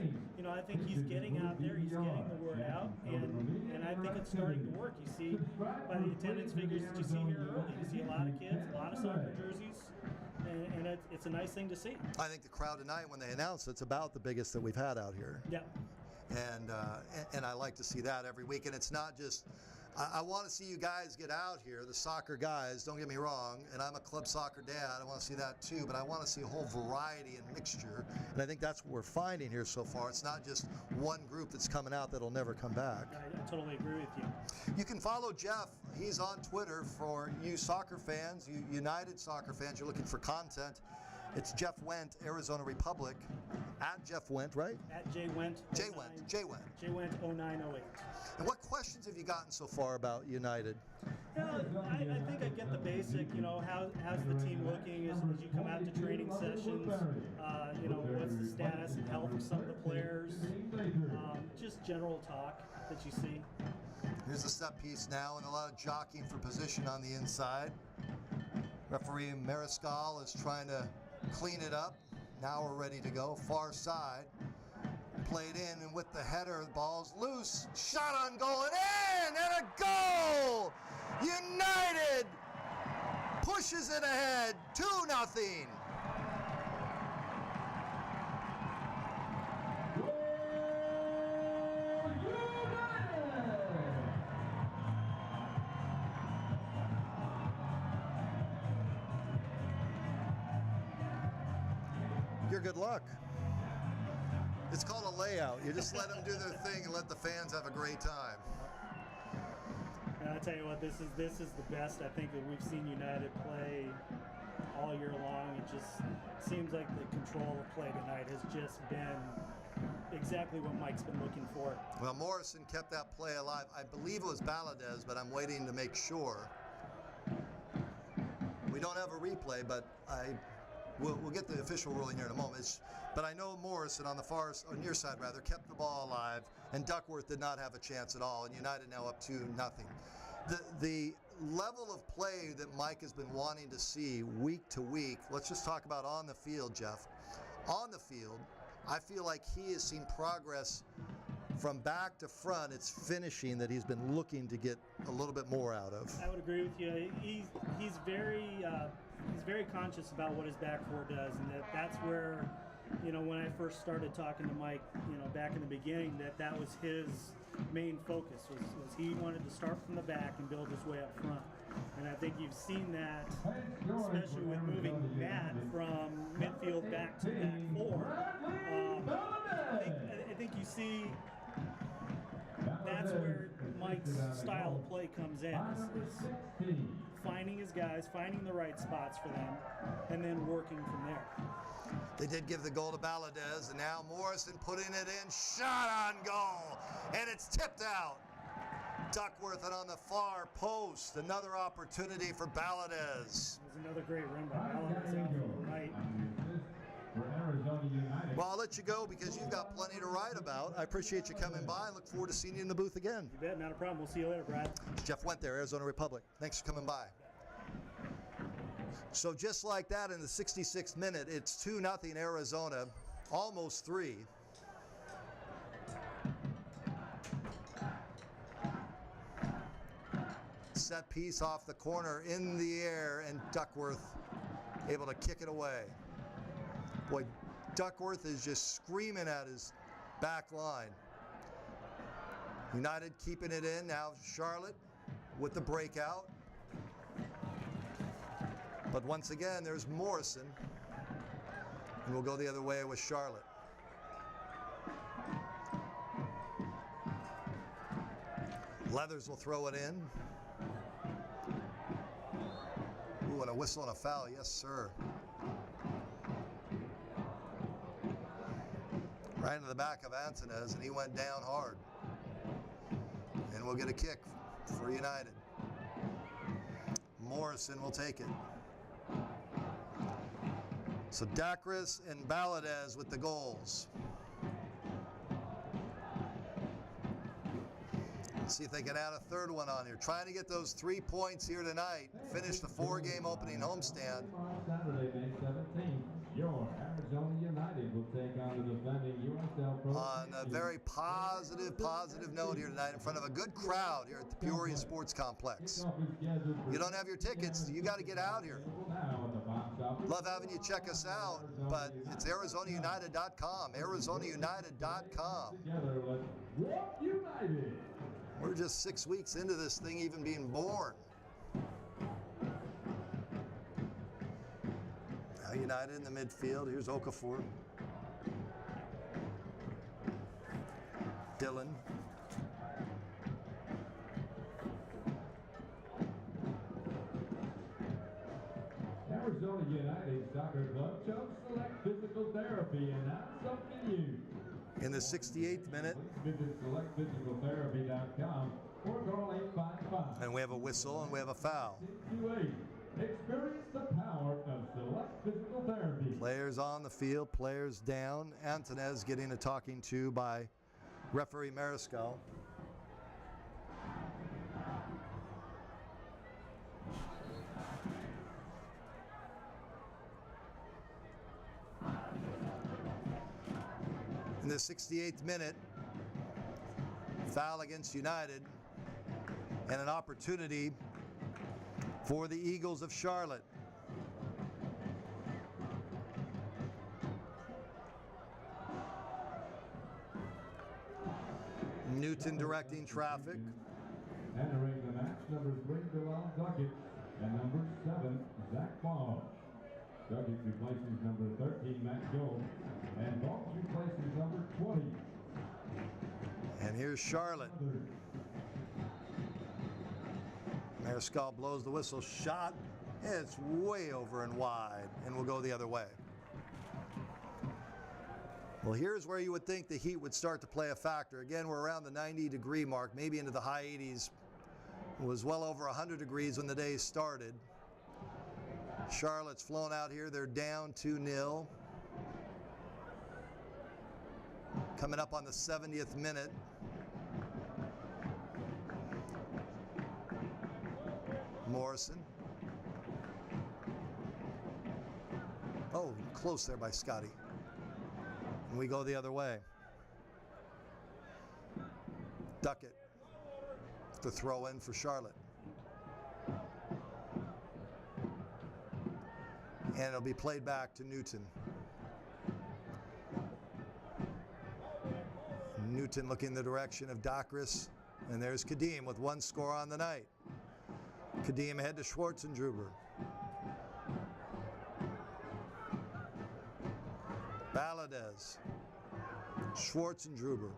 E: I think he's getting out there, he's getting the word out, and I think it's starting to work. You see, by the attendance figures that you see here early, you see a lot of kids, a lot of soccer jerseys. And it's a nice thing to see.
B: I think the crowd tonight, when they announce it's about the biggest that we've had out here.
E: Yeah.
B: And I like to see that every week. And it's not just, I want to see you guys get out here, the soccer guys, don't get me wrong, and I'm a club soccer dad, I want to see that too, but I want to see a whole variety and mixture. And I think that's what we're finding here so far. It's not just one group that's coming out that'll never come back.
E: I totally agree with you.
B: You can follow Jeff. He's on Twitter for you soccer fans, you United soccer fans. You're looking for content. It's Jeff Wendt, Arizona Republic. At Jeff Wendt, right?
E: At J Wendt.
B: J Wendt. J Wendt.
E: J Wendt 0908.
B: And what questions have you gotten so far about United?
E: I think I get the basic, how's the team looking as you come out to training sessions? What's the status and health of some of the players? Just general talk that you see.
B: Here's the set piece now, and a lot of jockeying for position on the inside. Referee Mariscal is trying to clean it up. Now we're ready to go. Far side. Played in, and with the header, the ball's loose. Shot on goal, and in, and a goal! United pushes it ahead, 2-0. Your good luck. It's called a layout. You just let them do their thing and let the fans have a great time.
E: And I tell you what, this is the best I think that we've seen United play all year long. It just seems like the control of play tonight has just been exactly what Mike's been looking for.
B: Well, Morrison kept that play alive. I believe it was Valadez, but I'm waiting to make sure. We don't have a replay, but we'll get the official ruling here in a moment. But I know Morrison on the far, or near side rather, kept the ball alive, and Duckworth did not have a chance at all, and United now up 2-0. The level of play that Mike has been wanting to see week to week, let's just talk about on the field, Jeff. On the field, I feel like he has seen progress from back to front. It's finishing that he's been looking to get a little bit more out of.
E: I would agree with you. He's very conscious about what his back four does, and that's where, when I first started talking to Mike, back in the beginning, that was his main focus, was he wanted to start from the back and build his way up front. And I think you've seen that, especially with moving Matt from midfield back to back four. I think you see that's where Mike's style of play comes in. It's finding his guys, finding the right spots for them, and then working from there.
B: They did give the goal to Valadez, and now Morrison putting it in, shot on goal, and it's tipped out. Duckworth and on the far post, another opportunity for Valadez.
E: There's another great run by Valadez out from the right.
B: Well, I'll let you go because you've got plenty to write about. I appreciate you coming by. I look forward to seeing you in the booth again.
E: You bet, not a problem. We'll see you later, Brad.
B: Jeff went there, Arizona Republic. Thanks for coming by. So just like that, in the 66th minute, it's 2-0 Arizona, almost 3. Set piece off the corner in the air, and Duckworth able to kick it away. Boy, Duckworth is just screaming at his back line. United keeping it in. Now Charlotte with the breakout. But once again, there's Morrison. And we'll go the other way with Charlotte. Leathers will throw it in. Ooh, and a whistle and a foul. Yes, sir. Right into the back of Antonez, and he went down hard. And we'll get a kick for United. Morrison will take it. So Dacris and Valadez with the goals. Let's see if they can add a third one on here. Trying to get those 3 points here tonight. Finish the 4-game opening homestand.
A: Saturday, May 17th, your Arizona United will take on the defending USL PRO.
B: On a very positive note here tonight in front of a good crowd here at the Peoria Sports Complex. You don't have your tickets, you got to get out here. Love having you check us out, but it's ArizonaUnited.com, ArizonaUnited.com. We're just 6 weeks into this thing even being born. Now United in the midfield. Here's Okafor. Dillon.
A: Arizona United Soccer Club chose Select Physical Therapy, and now something new.
B: In the 68th minute.
A: Visit selectphysicaltherapy.com or call 855.
B: And we have a whistle and we have a foul.
A: 628. Experience the power of Select Physical Therapy.
B: Players on the field, players down. Antonez getting a talking to by referee Mariscal. In the 68th minute, foul against United and an opportunity for the Eagles of Charlotte. Newton directing traffic.
A: Entering the match, number 3, Bilal Duckett, and number 7, Zach Ball. Duckett replaces number 13, Matt Gold, and Ball replaces number 20.
B: And here's Charlotte. Mariscal blows the whistle. Shot. It's way over and wide, and we'll go the other way. Well, here's where you would think the heat would start to play a factor. Again, we're around the 90-degree mark, maybe into the high 80s. It was well over 100 degrees when the day started. Charlotte's flown out here. They're down 2-0. Coming up on the 70th minute. Morrison. Oh, close there by Scotty. And we go the other way. Duckett. The throw in for Charlotte. And it'll be played back to Newton. Newton looking the direction of Dacris. And there's Kadim with one score on the night. Kadim ahead to Schwartzendruber. Valadez. Schwartzendruber.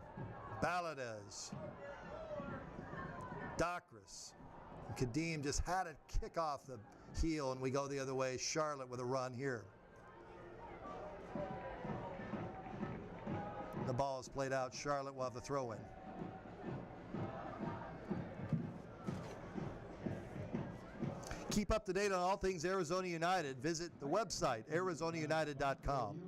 B: Valadez. Dakris. Kadeem just had it kick off the heel, and we go the other way. Charlotte with a run here. The ball is played out. Charlotte will have the throw in. Keep up to date on all things Arizona United. Visit the website, arizonaunited.com.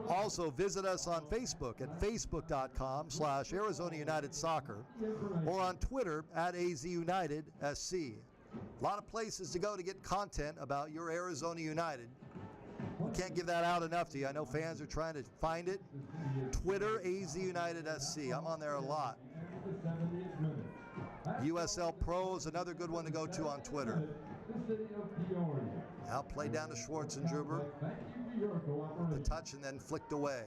B: Also, visit us on Facebook at facebook.com/Arizona United Soccer or on Twitter at AZUnitedSC. A lot of places to go to get content about your Arizona United. We can't give that out enough to you. I know fans are trying to find it. Twitter, AZUnitedSC. I'm on there a lot. USL PRO is another good one to go to on Twitter. Now played down to Schwarzenegger. The touch and then flicked away.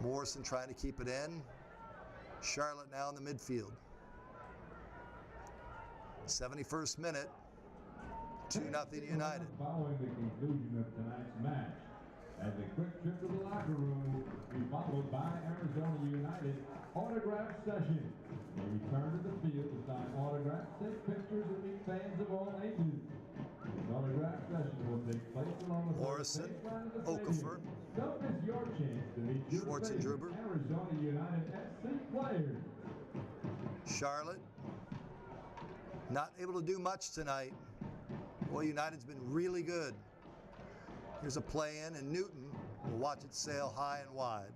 B: Morrison trying to keep it in. Charlotte now in the midfield. 71st minute. 2-0 United.
A: Following the conclusion of tonight's match, as a quick trip to the locker room will be followed by Arizona United autograph session. They return to the field to sign autographs, take pictures, and meet fans of all ages. This autograph session will take place along the
B: Morrison,
A: baseline of the
B: Okafor,
A: stadium. Don't miss your chance to meet your
B: Schwarzenegger.
A: favorite Arizona United SC players.
B: Charlotte not able to do much tonight. Boy, United's been really good. Here's a play in, and Newton will watch it sail high and wide.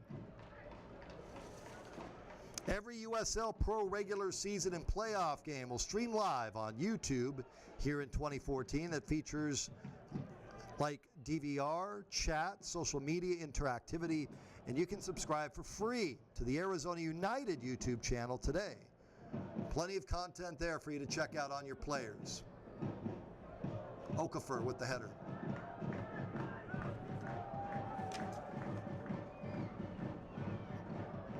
B: Every USL Pro regular season and playoff game will stream live on YouTube here in 2014. That features like DVR, chat, social media interactivity, and you can subscribe for free to the Arizona United YouTube channel today. Plenty of content there for you to check out on your players. Okafor with the header.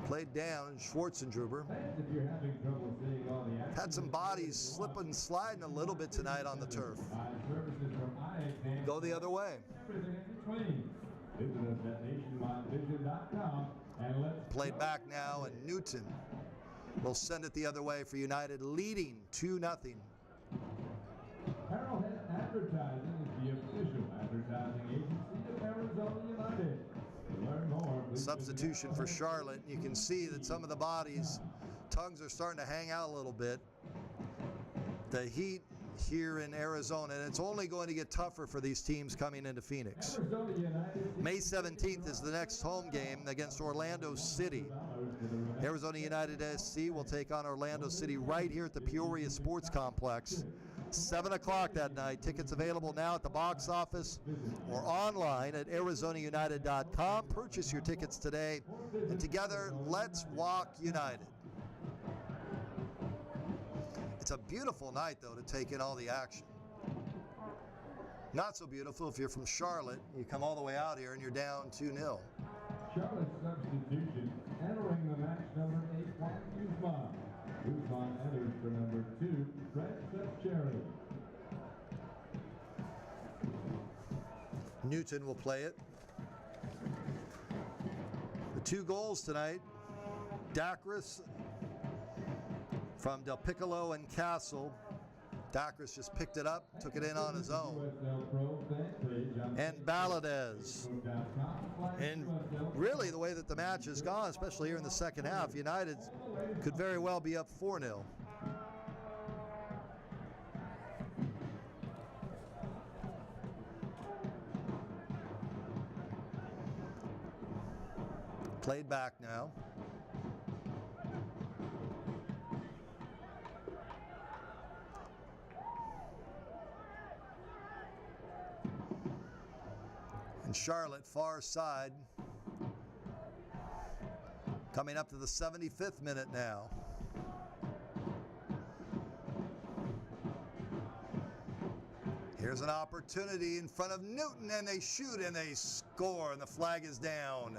B: Played down, Schwarzenegger. Had some bodies slipping and sliding a little bit tonight on the turf. Go the other way. Played back now, and Newton will send it the other way for United, leading 2-0.
A: Arrowhead Advertising is the official advertising agency of Arizona United. To learn more,
B: Substitution for Charlotte. You can see that some of the bodies, tongues are starting to hang out a little bit. The heat here in Arizona, and it's only going to get tougher for these teams coming into Phoenix. May 17th is the next home game against Orlando City. Arizona United SC will take on Orlando City right here at the Peoria Sports Complex. 7 o'clock that night. Tickets available now at the box office or online at arizonaunited.com. Purchase your tickets today, and together, let's walk United. It's a beautiful night, though, to take in all the action. Not so beautiful if you're from Charlotte. You come all the way out here and you're down 2-0.
A: Charlotte's substitution, entering the match, number 8, Juan Guzman. Guzman enters for number 2, Fred Sepcherry.
B: Newton will play it. The 2 goals tonight, Dakris from Del Piccolo and Castle. Dakris just picked it up, took it in on his own. And Valadez. And really, the way that the match has gone, especially here in the second half, United could very well be up 4-0. Played back now. And Charlotte, far side. Coming up to the 75th minute now. Here's an opportunity in front of Newton, and they shoot and they score, and the flag is down.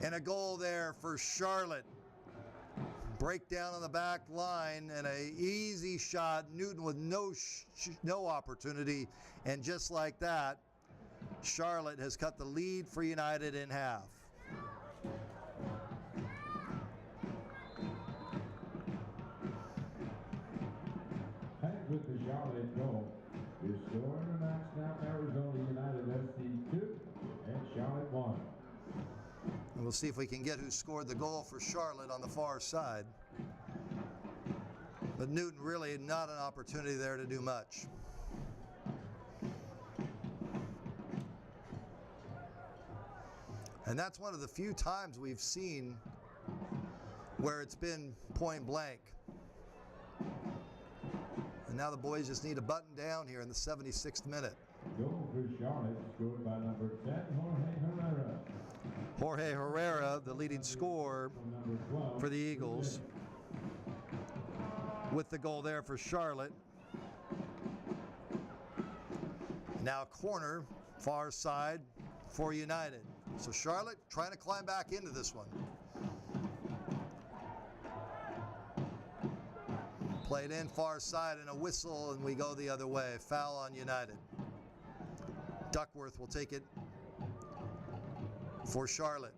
B: And a goal there for Charlotte. Breakdown on the back line and a easy shot. Newton with no opportunity, and just like that, Charlotte has cut the lead for United in half.
A: with the Charlotte goal. Your score in the match now, Arizona United SC 2 and Charlotte 1.
B: And we'll see if we can get who scored the goal for Charlotte on the far side. But Newton really not an opportunity there to do much. And that's one of the few times we've seen where it's been point blank. And now the boys just need to button down here in the 76th minute.
A: Goal for Charlotte, scored by number 10, Jorge Herrera.
B: Jorge Herrera, the leading scorer for the Eagles, with the goal there for Charlotte. Now corner, far side for United. So Charlotte trying to climb back into this one. Played in far side and a whistle, and we go the other way. Foul on United. Duckworth will take it for Charlotte.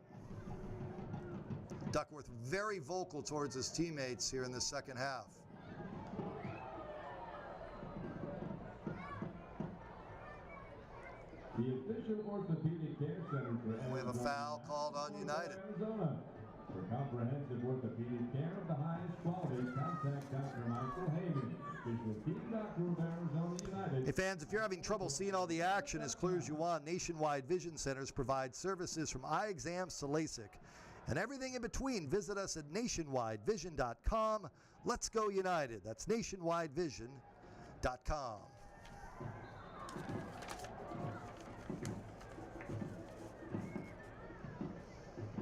B: Duckworth very vocal towards his teammates here in the second half.
A: The official orthopedic care center for Arizona.
B: We have a foul called on United.
A: Arizona. For comprehensive orthopedic care of the highest quality, contact Dr. Michael Hagan, official team doctor of Arizona United.
B: Hey fans, if you're having trouble seeing all the action as clear as you want, Nationwide Vision Centers provide services from eye exams to LASIK and everything in between. Visit us at nationwidevision.com. Let's go United. That's nationwidevision.com.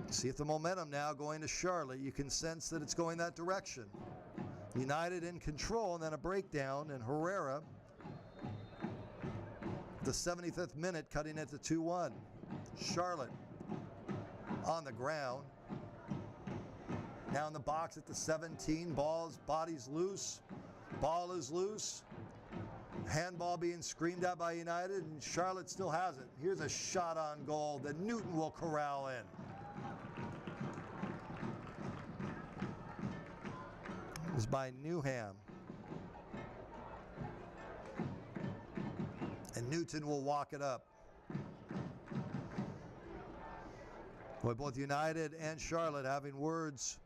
B: See if the momentum now going to Charlotte. You can sense that it's going that direction. United in control, and then a breakdown, and Herrera, the 75th minute, cutting it to 2-1. Charlotte on the ground. Now in the box at the 17. Body's loose. Ball is loose. Handball being screamed at by United, and Charlotte still has it. Here's a shot on goal that Newton will corral in. Is by Newham. And Newton will walk it up. Boy, both United and Charlotte having words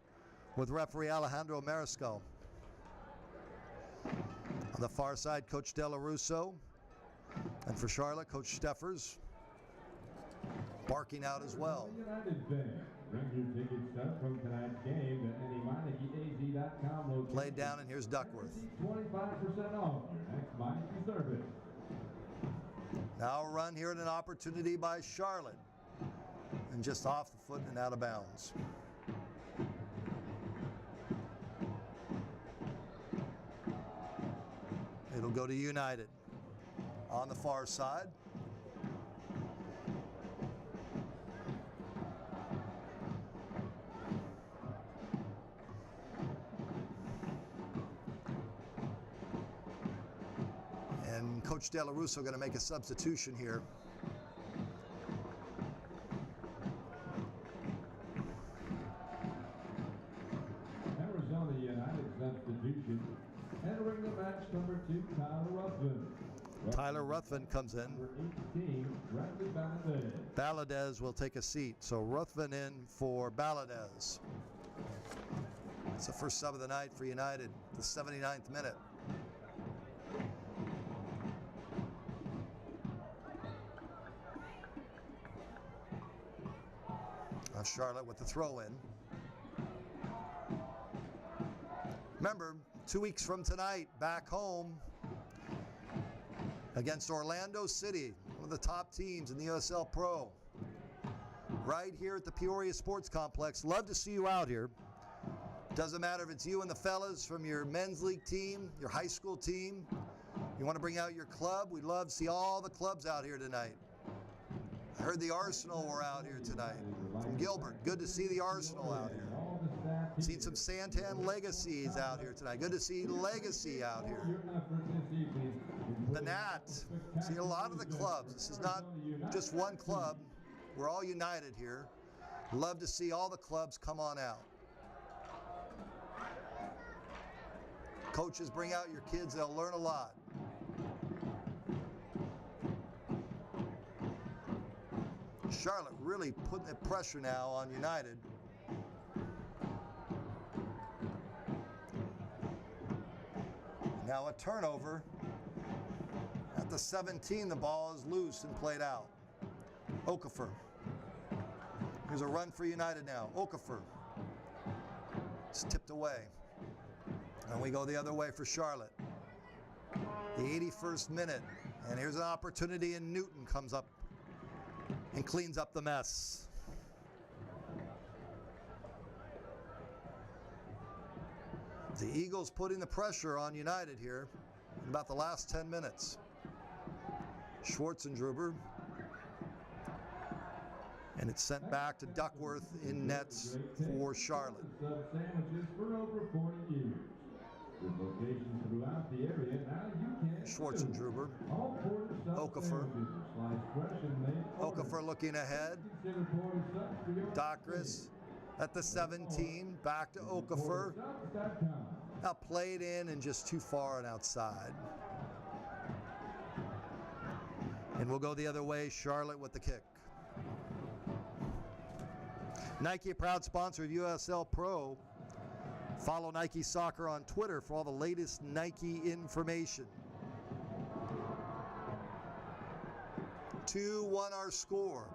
B: with referee Alejandro Mariscal. On the far side, Coach Della Russo. And for Charlotte, Coach Steffers barking out as well.
A: Bring your ticket stub from tonight's game at any MeinekeAZ.com location.
B: Played down, and here's Duckworth.
A: 25% off your next Meineke service.
B: Now a run here and an opportunity by Charlotte. And just off the foot and out of bounds. It'll go to United. On the far side. And Coach Della Russo going to make a substitution here.
A: Arizona United substitution. Entering the match, number 2, Tyler Ruthven.
B: Tyler Ruthven comes in.
A: Number 18, Bradley Valadez.
B: Valadez will take a seat. So Ruthven in for Valadez. It's the first sub of the night for United, the 79th minute. Now Charlotte with the throw-in. Remember, 2 weeks from tonight, back home against Orlando City, one of the top teams in the USL PRO. Right here at the Peoria Sports Complex. Love to see you out here. Doesn't matter if it's you and the fellas from your men's league team, your high school team. You want to bring out your club? We'd love to see all the clubs out here tonight. I heard the Arsenal were out here tonight. From Gilbert, good to see the Arsenal out here. Seen some Santan Legacies out here tonight. Good to see Legacy out here. The Nat. See a lot of the clubs. This is not just one club. We're all united here. Love to see all the clubs come on out. Coaches, bring out your kids. They'll learn a lot. Charlotte really putting the pressure now on United. Now a turnover. At the 17, the ball is loose and played out. Okafor. Here's a run for United now. Okafor. It's tipped away. And we go the other way for Charlotte. The 81st minute. And here's an opportunity, and Newton comes up and cleans up the mess. The Eagles putting the pressure on United here in about the last 10 minutes. Schwarzenegger. And it's sent back to Duckworth in nets for Charlotte. Schwarzenegger. Okafor. Okafor looking ahead. Docris at the 17. Back to Okafor. Now played in and just too far and outside. And we'll go the other way. Charlotte with the kick. Nike, a proud sponsor of USL Pro. Follow Nike Soccer on Twitter for all the latest Nike information. 2-1 our score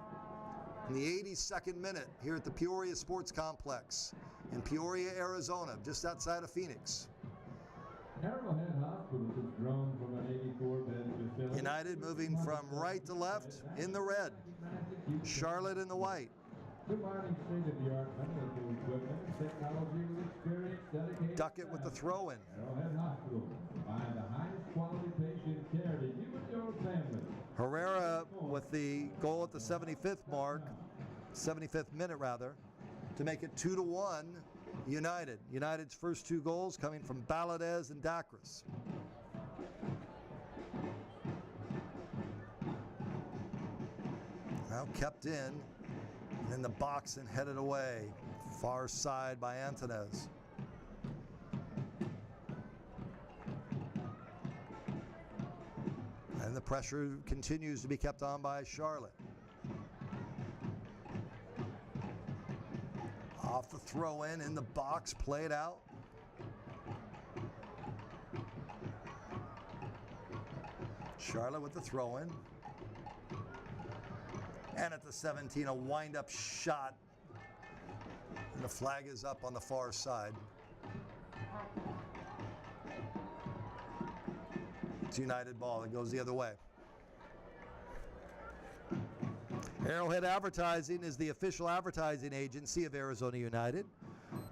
B: in the 82nd minute here at the Peoria Sports Complex in Peoria, Arizona, just outside of Phoenix.
A: Arrowhead Hospital has grown from an 84-bed facility.
B: United moving from right to left in the red. Charlotte in the white.
A: Combining state-of-the-art medical equipment, technology with experience, dedicated
B: Duckett with the throw-in.
A: Arrowhead Hospital provide the highest quality patient care to you and your family.
B: Herrera with the goal at the 75th mark, 75th minute rather, to make it 2-1 United. United's first two goals coming from Baladez and Dacris. Now kept in the box and headed away. Far side by Antonez. And the pressure continues to be kept on by Charlotte. Off the throw-in the box, played out. Charlotte with the throw-in. And at the 17, a wind-up shot. And the flag is up on the far side. It's United ball. It goes the other way. Arrowhead Advertising is the official advertising agency of Arizona United.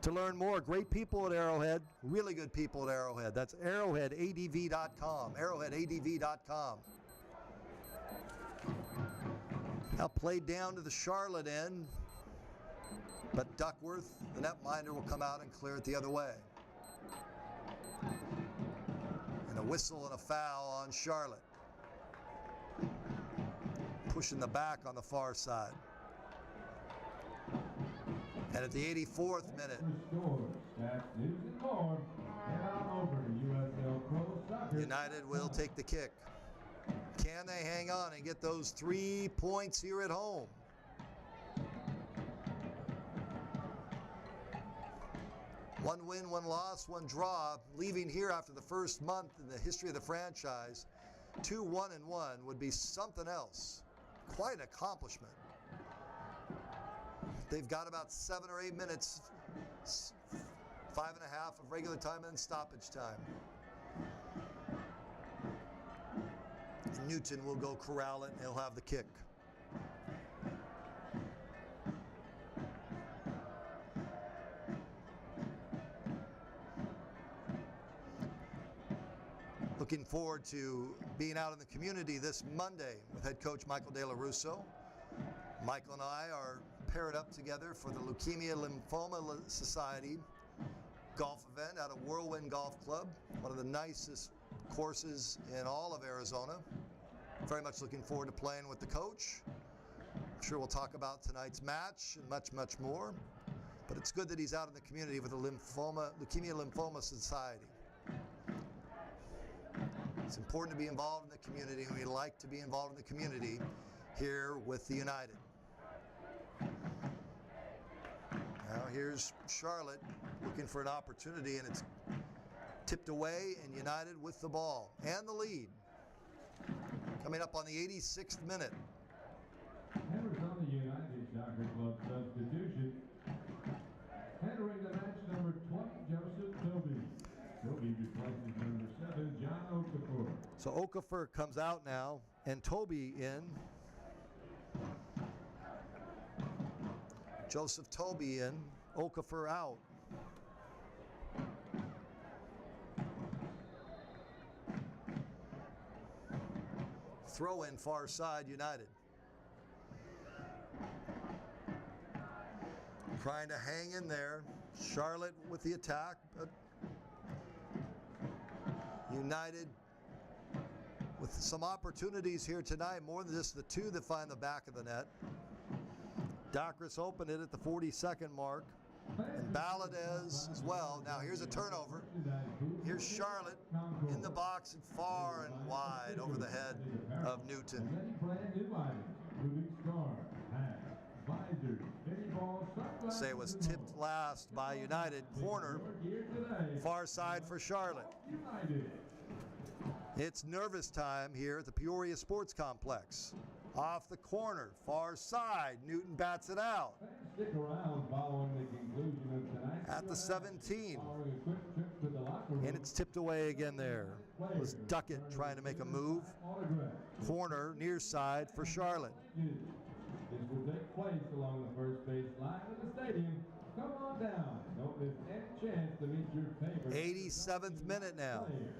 B: To learn more, great people at Arrowhead, really good people at Arrowhead. That's arrowheadadv.com, arrowheadadv.com. Now played down to the Charlotte end, but Duckworth, the netminder, will come out and clear it the other way. And a whistle and a foul on Charlotte. Pushing the back on the far side. And at the 84th minute, United will take the kick. Can they hang on and get those 3 points here at home? One win, one loss, one draw. Leaving here after the first month in the history of the franchise, 2-1-1 would be something else. Quite an accomplishment. They've got about 7 or 8 minutes, 5.5 of regular time and stoppage time. And Newton will go corral it and he'll have the kick. Looking forward to being out in the community this Monday with head coach Michael De La Russo. Michael and I are paired up together for the Leukemia Lymphoma Society golf event out of Whirlwind Golf Club, one of the nicest courses in all of Arizona. Very much looking forward to playing with the coach. I'm sure we'll talk about tonight's match and much, much more. But it's good that he's out in the community with the Leukemia Lymphoma Society. It's important to be involved in the community, and we like to be involved in the community here with the United. Now here's Charlotte looking for an opportunity, and it's tipped away, and United with the ball and the lead. Coming up on the 86th minute.
A: Arizona United Soccer Club substitution. Entering the match, number 20, Joseph Toby. Toby replaces number 7, John Okafor.
B: So Okafor comes out now, and Toby in. Joseph Toby in, Okafor out. Throw in far side, United. Trying to hang in there. Charlotte with the attack, but United with some opportunities here tonight, more than just the two that find the back of the net. Dacris opened it at the 42nd mark, and Baladez as well. Now here's a turnover. Here's Charlotte in the box and far and wide over the head of Newton. Say it was tipped last by United. Corner, far side for Charlotte. It's nervous time here at the Peoria Sports Complex. Off the corner, far side, Newton bats it out.
A: Stick around following the conclusion of tonight's
B: At the 17.
A: following a quick trip to the locker room.
B: And it's tipped away again there. It was Duckett trying to make a move. Corner, near side for Charlotte.
A: This will take place along the first base line of the stadium. Come on down. Don't miss any chance to meet your favorite.
B: 87th minute now.
A: player.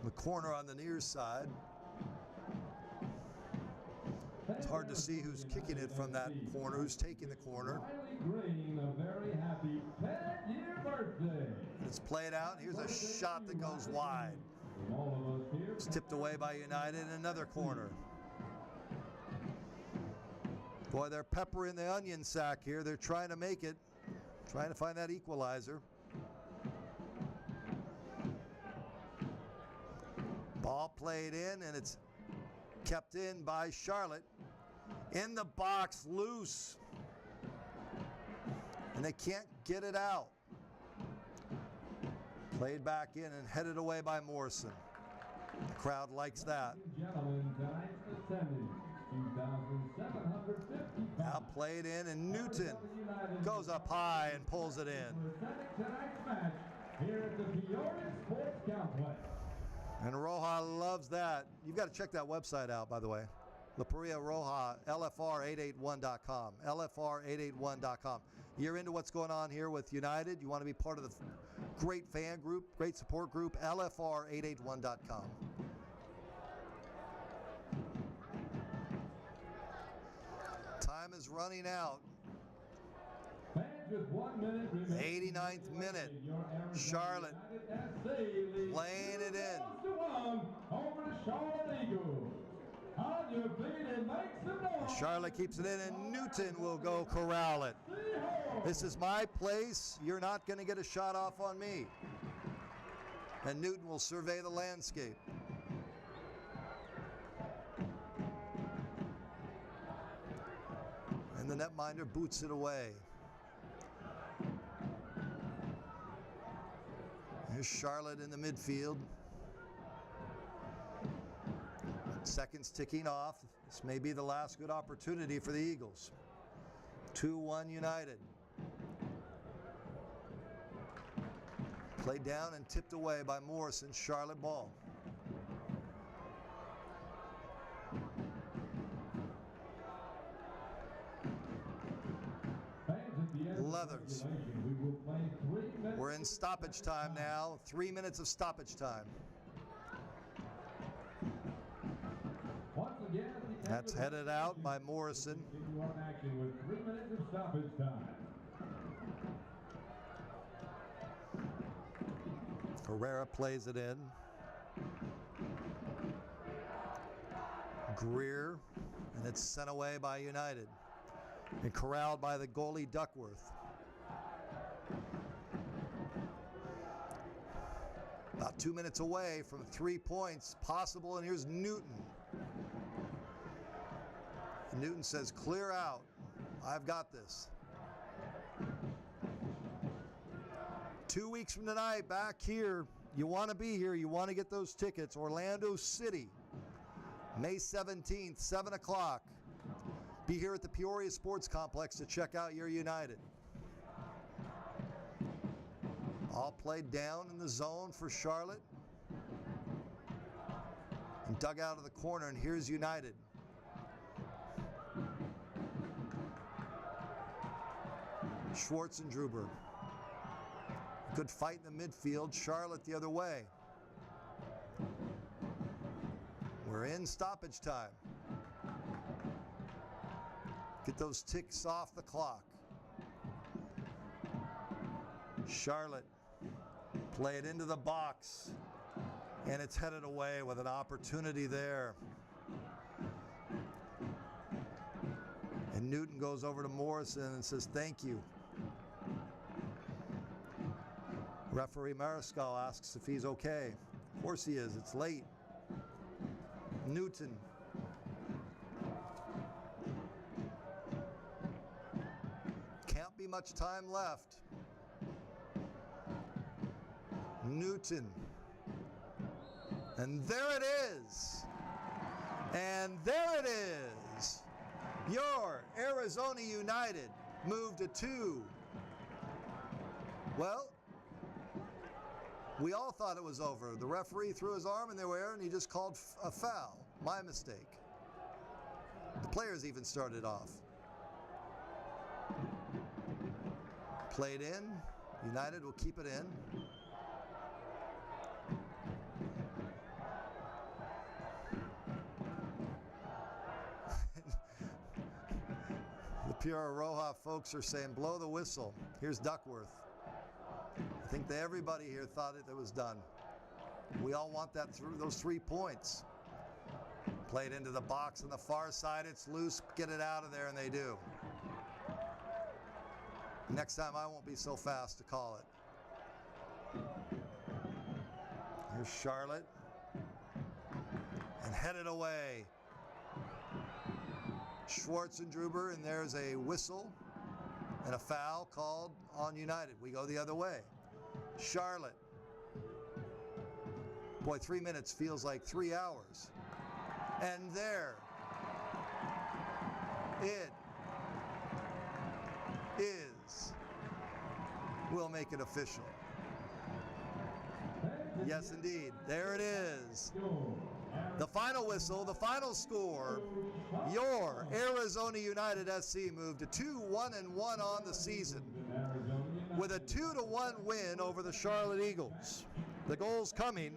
B: The corner on the near side. It's hard to see who's kicking it from that corner, who's taking the corner.
A: Riley Green, a very happy 10-year birthday.
B: It's played out. Here's a shot that goes wide.
A: From all of us here,
B: It's tipped away by United in another corner. Boy, they're peppering the onion sack here. They're trying to make it, trying to find that equalizer. Ball played in, and it's kept in by Charlotte. In the box, loose. And they can't get it out. Played back in and headed away by Morrison. The crowd likes that.
A: gentlemen, tonight's attendance, 2,750
B: Now played in, and Newton goes up high and pulls it in.
A: Presenting tonight's match here at the Peoria Sports Complex.
B: And Roja loves that. You've got to check that website out, by the way. La Paria Roja, LFR881.com. LFR881.com. You're into what's going on here with United. You want to be part of the great fan group, great support group, LFR881.com. Time is running out.
A: Fans with 1 minute remaining.
B: 89th minute.
A: Your Arizona
B: Charlotte
A: United SC leads
B: playing it in.
A: 2-1 over the Charlotte Eagles. On your feet and make some noise.
B: Charlotte keeps it in, and Newton will go corral it. This is my place. You're not going to get a shot off on me. And Newton will survey the landscape. And the netminder boots it away. Here's Charlotte in the midfield. Seconds ticking off. This may be the last good opportunity for the Eagles. 2-1 United. Played down and tipped away by Morrison. Charlotte ball. Leathers. We're in stoppage time now. 3 minutes of stoppage time. That's headed out by Morrison.
A: Continue on action with 3 minutes of stoppage time.
B: Herrera plays it in. Greer, and it's sent away by United. and corralled by the goalie Duckworth. About 2 minutes away from 3 points possible, and here's Newton. And Newton says, clear out. I've got this. 2 weeks from tonight, back here, you want to be here, you want to get those tickets. Orlando City, May 17th, 7 o'clock. Be here at the Peoria Sports Complex to check out your United. All played down in the zone for Charlotte. And dug out of the corner, and here's United. Schwartz and Druber. Good fight in the midfield. Charlotte the other way. We're in stoppage time. Get those ticks off the clock. Charlotte play it into the box, and it's headed away with an opportunity there. And Newton goes over to Morrison and says, thank you. Referee Mariscal asks if he's okay. Of course he is, it's late. Newton. Can't be much time left. Newton. And there it is. And there it is. Your Arizona United moved to 2. Well, we all thought it was over. The referee threw his arm in the air and he just called a foul. My mistake. The players even started off. Played in. United will keep it in. The Pura Roja folks are saying, blow the whistle. Here's Duckworth. I think that everybody here thought it was done. We all want that through those 3 points. Played into the box on the far side. It's loose. Get it out of there, and they do. Next time I won't be so fast to call it. Here's Charlotte. And headed away. Schwartz and Druber, and there's a whistle and a foul called on United. We go the other way. Charlotte. Boy, 3 minutes feels like 3 hours. And there it is. We'll make it official. Yes, indeed. There it is. The final whistle, the final score. Your Arizona United SC moved to 2-1-1 on the season with a 2-1 win over the Charlotte Eagles. The goals coming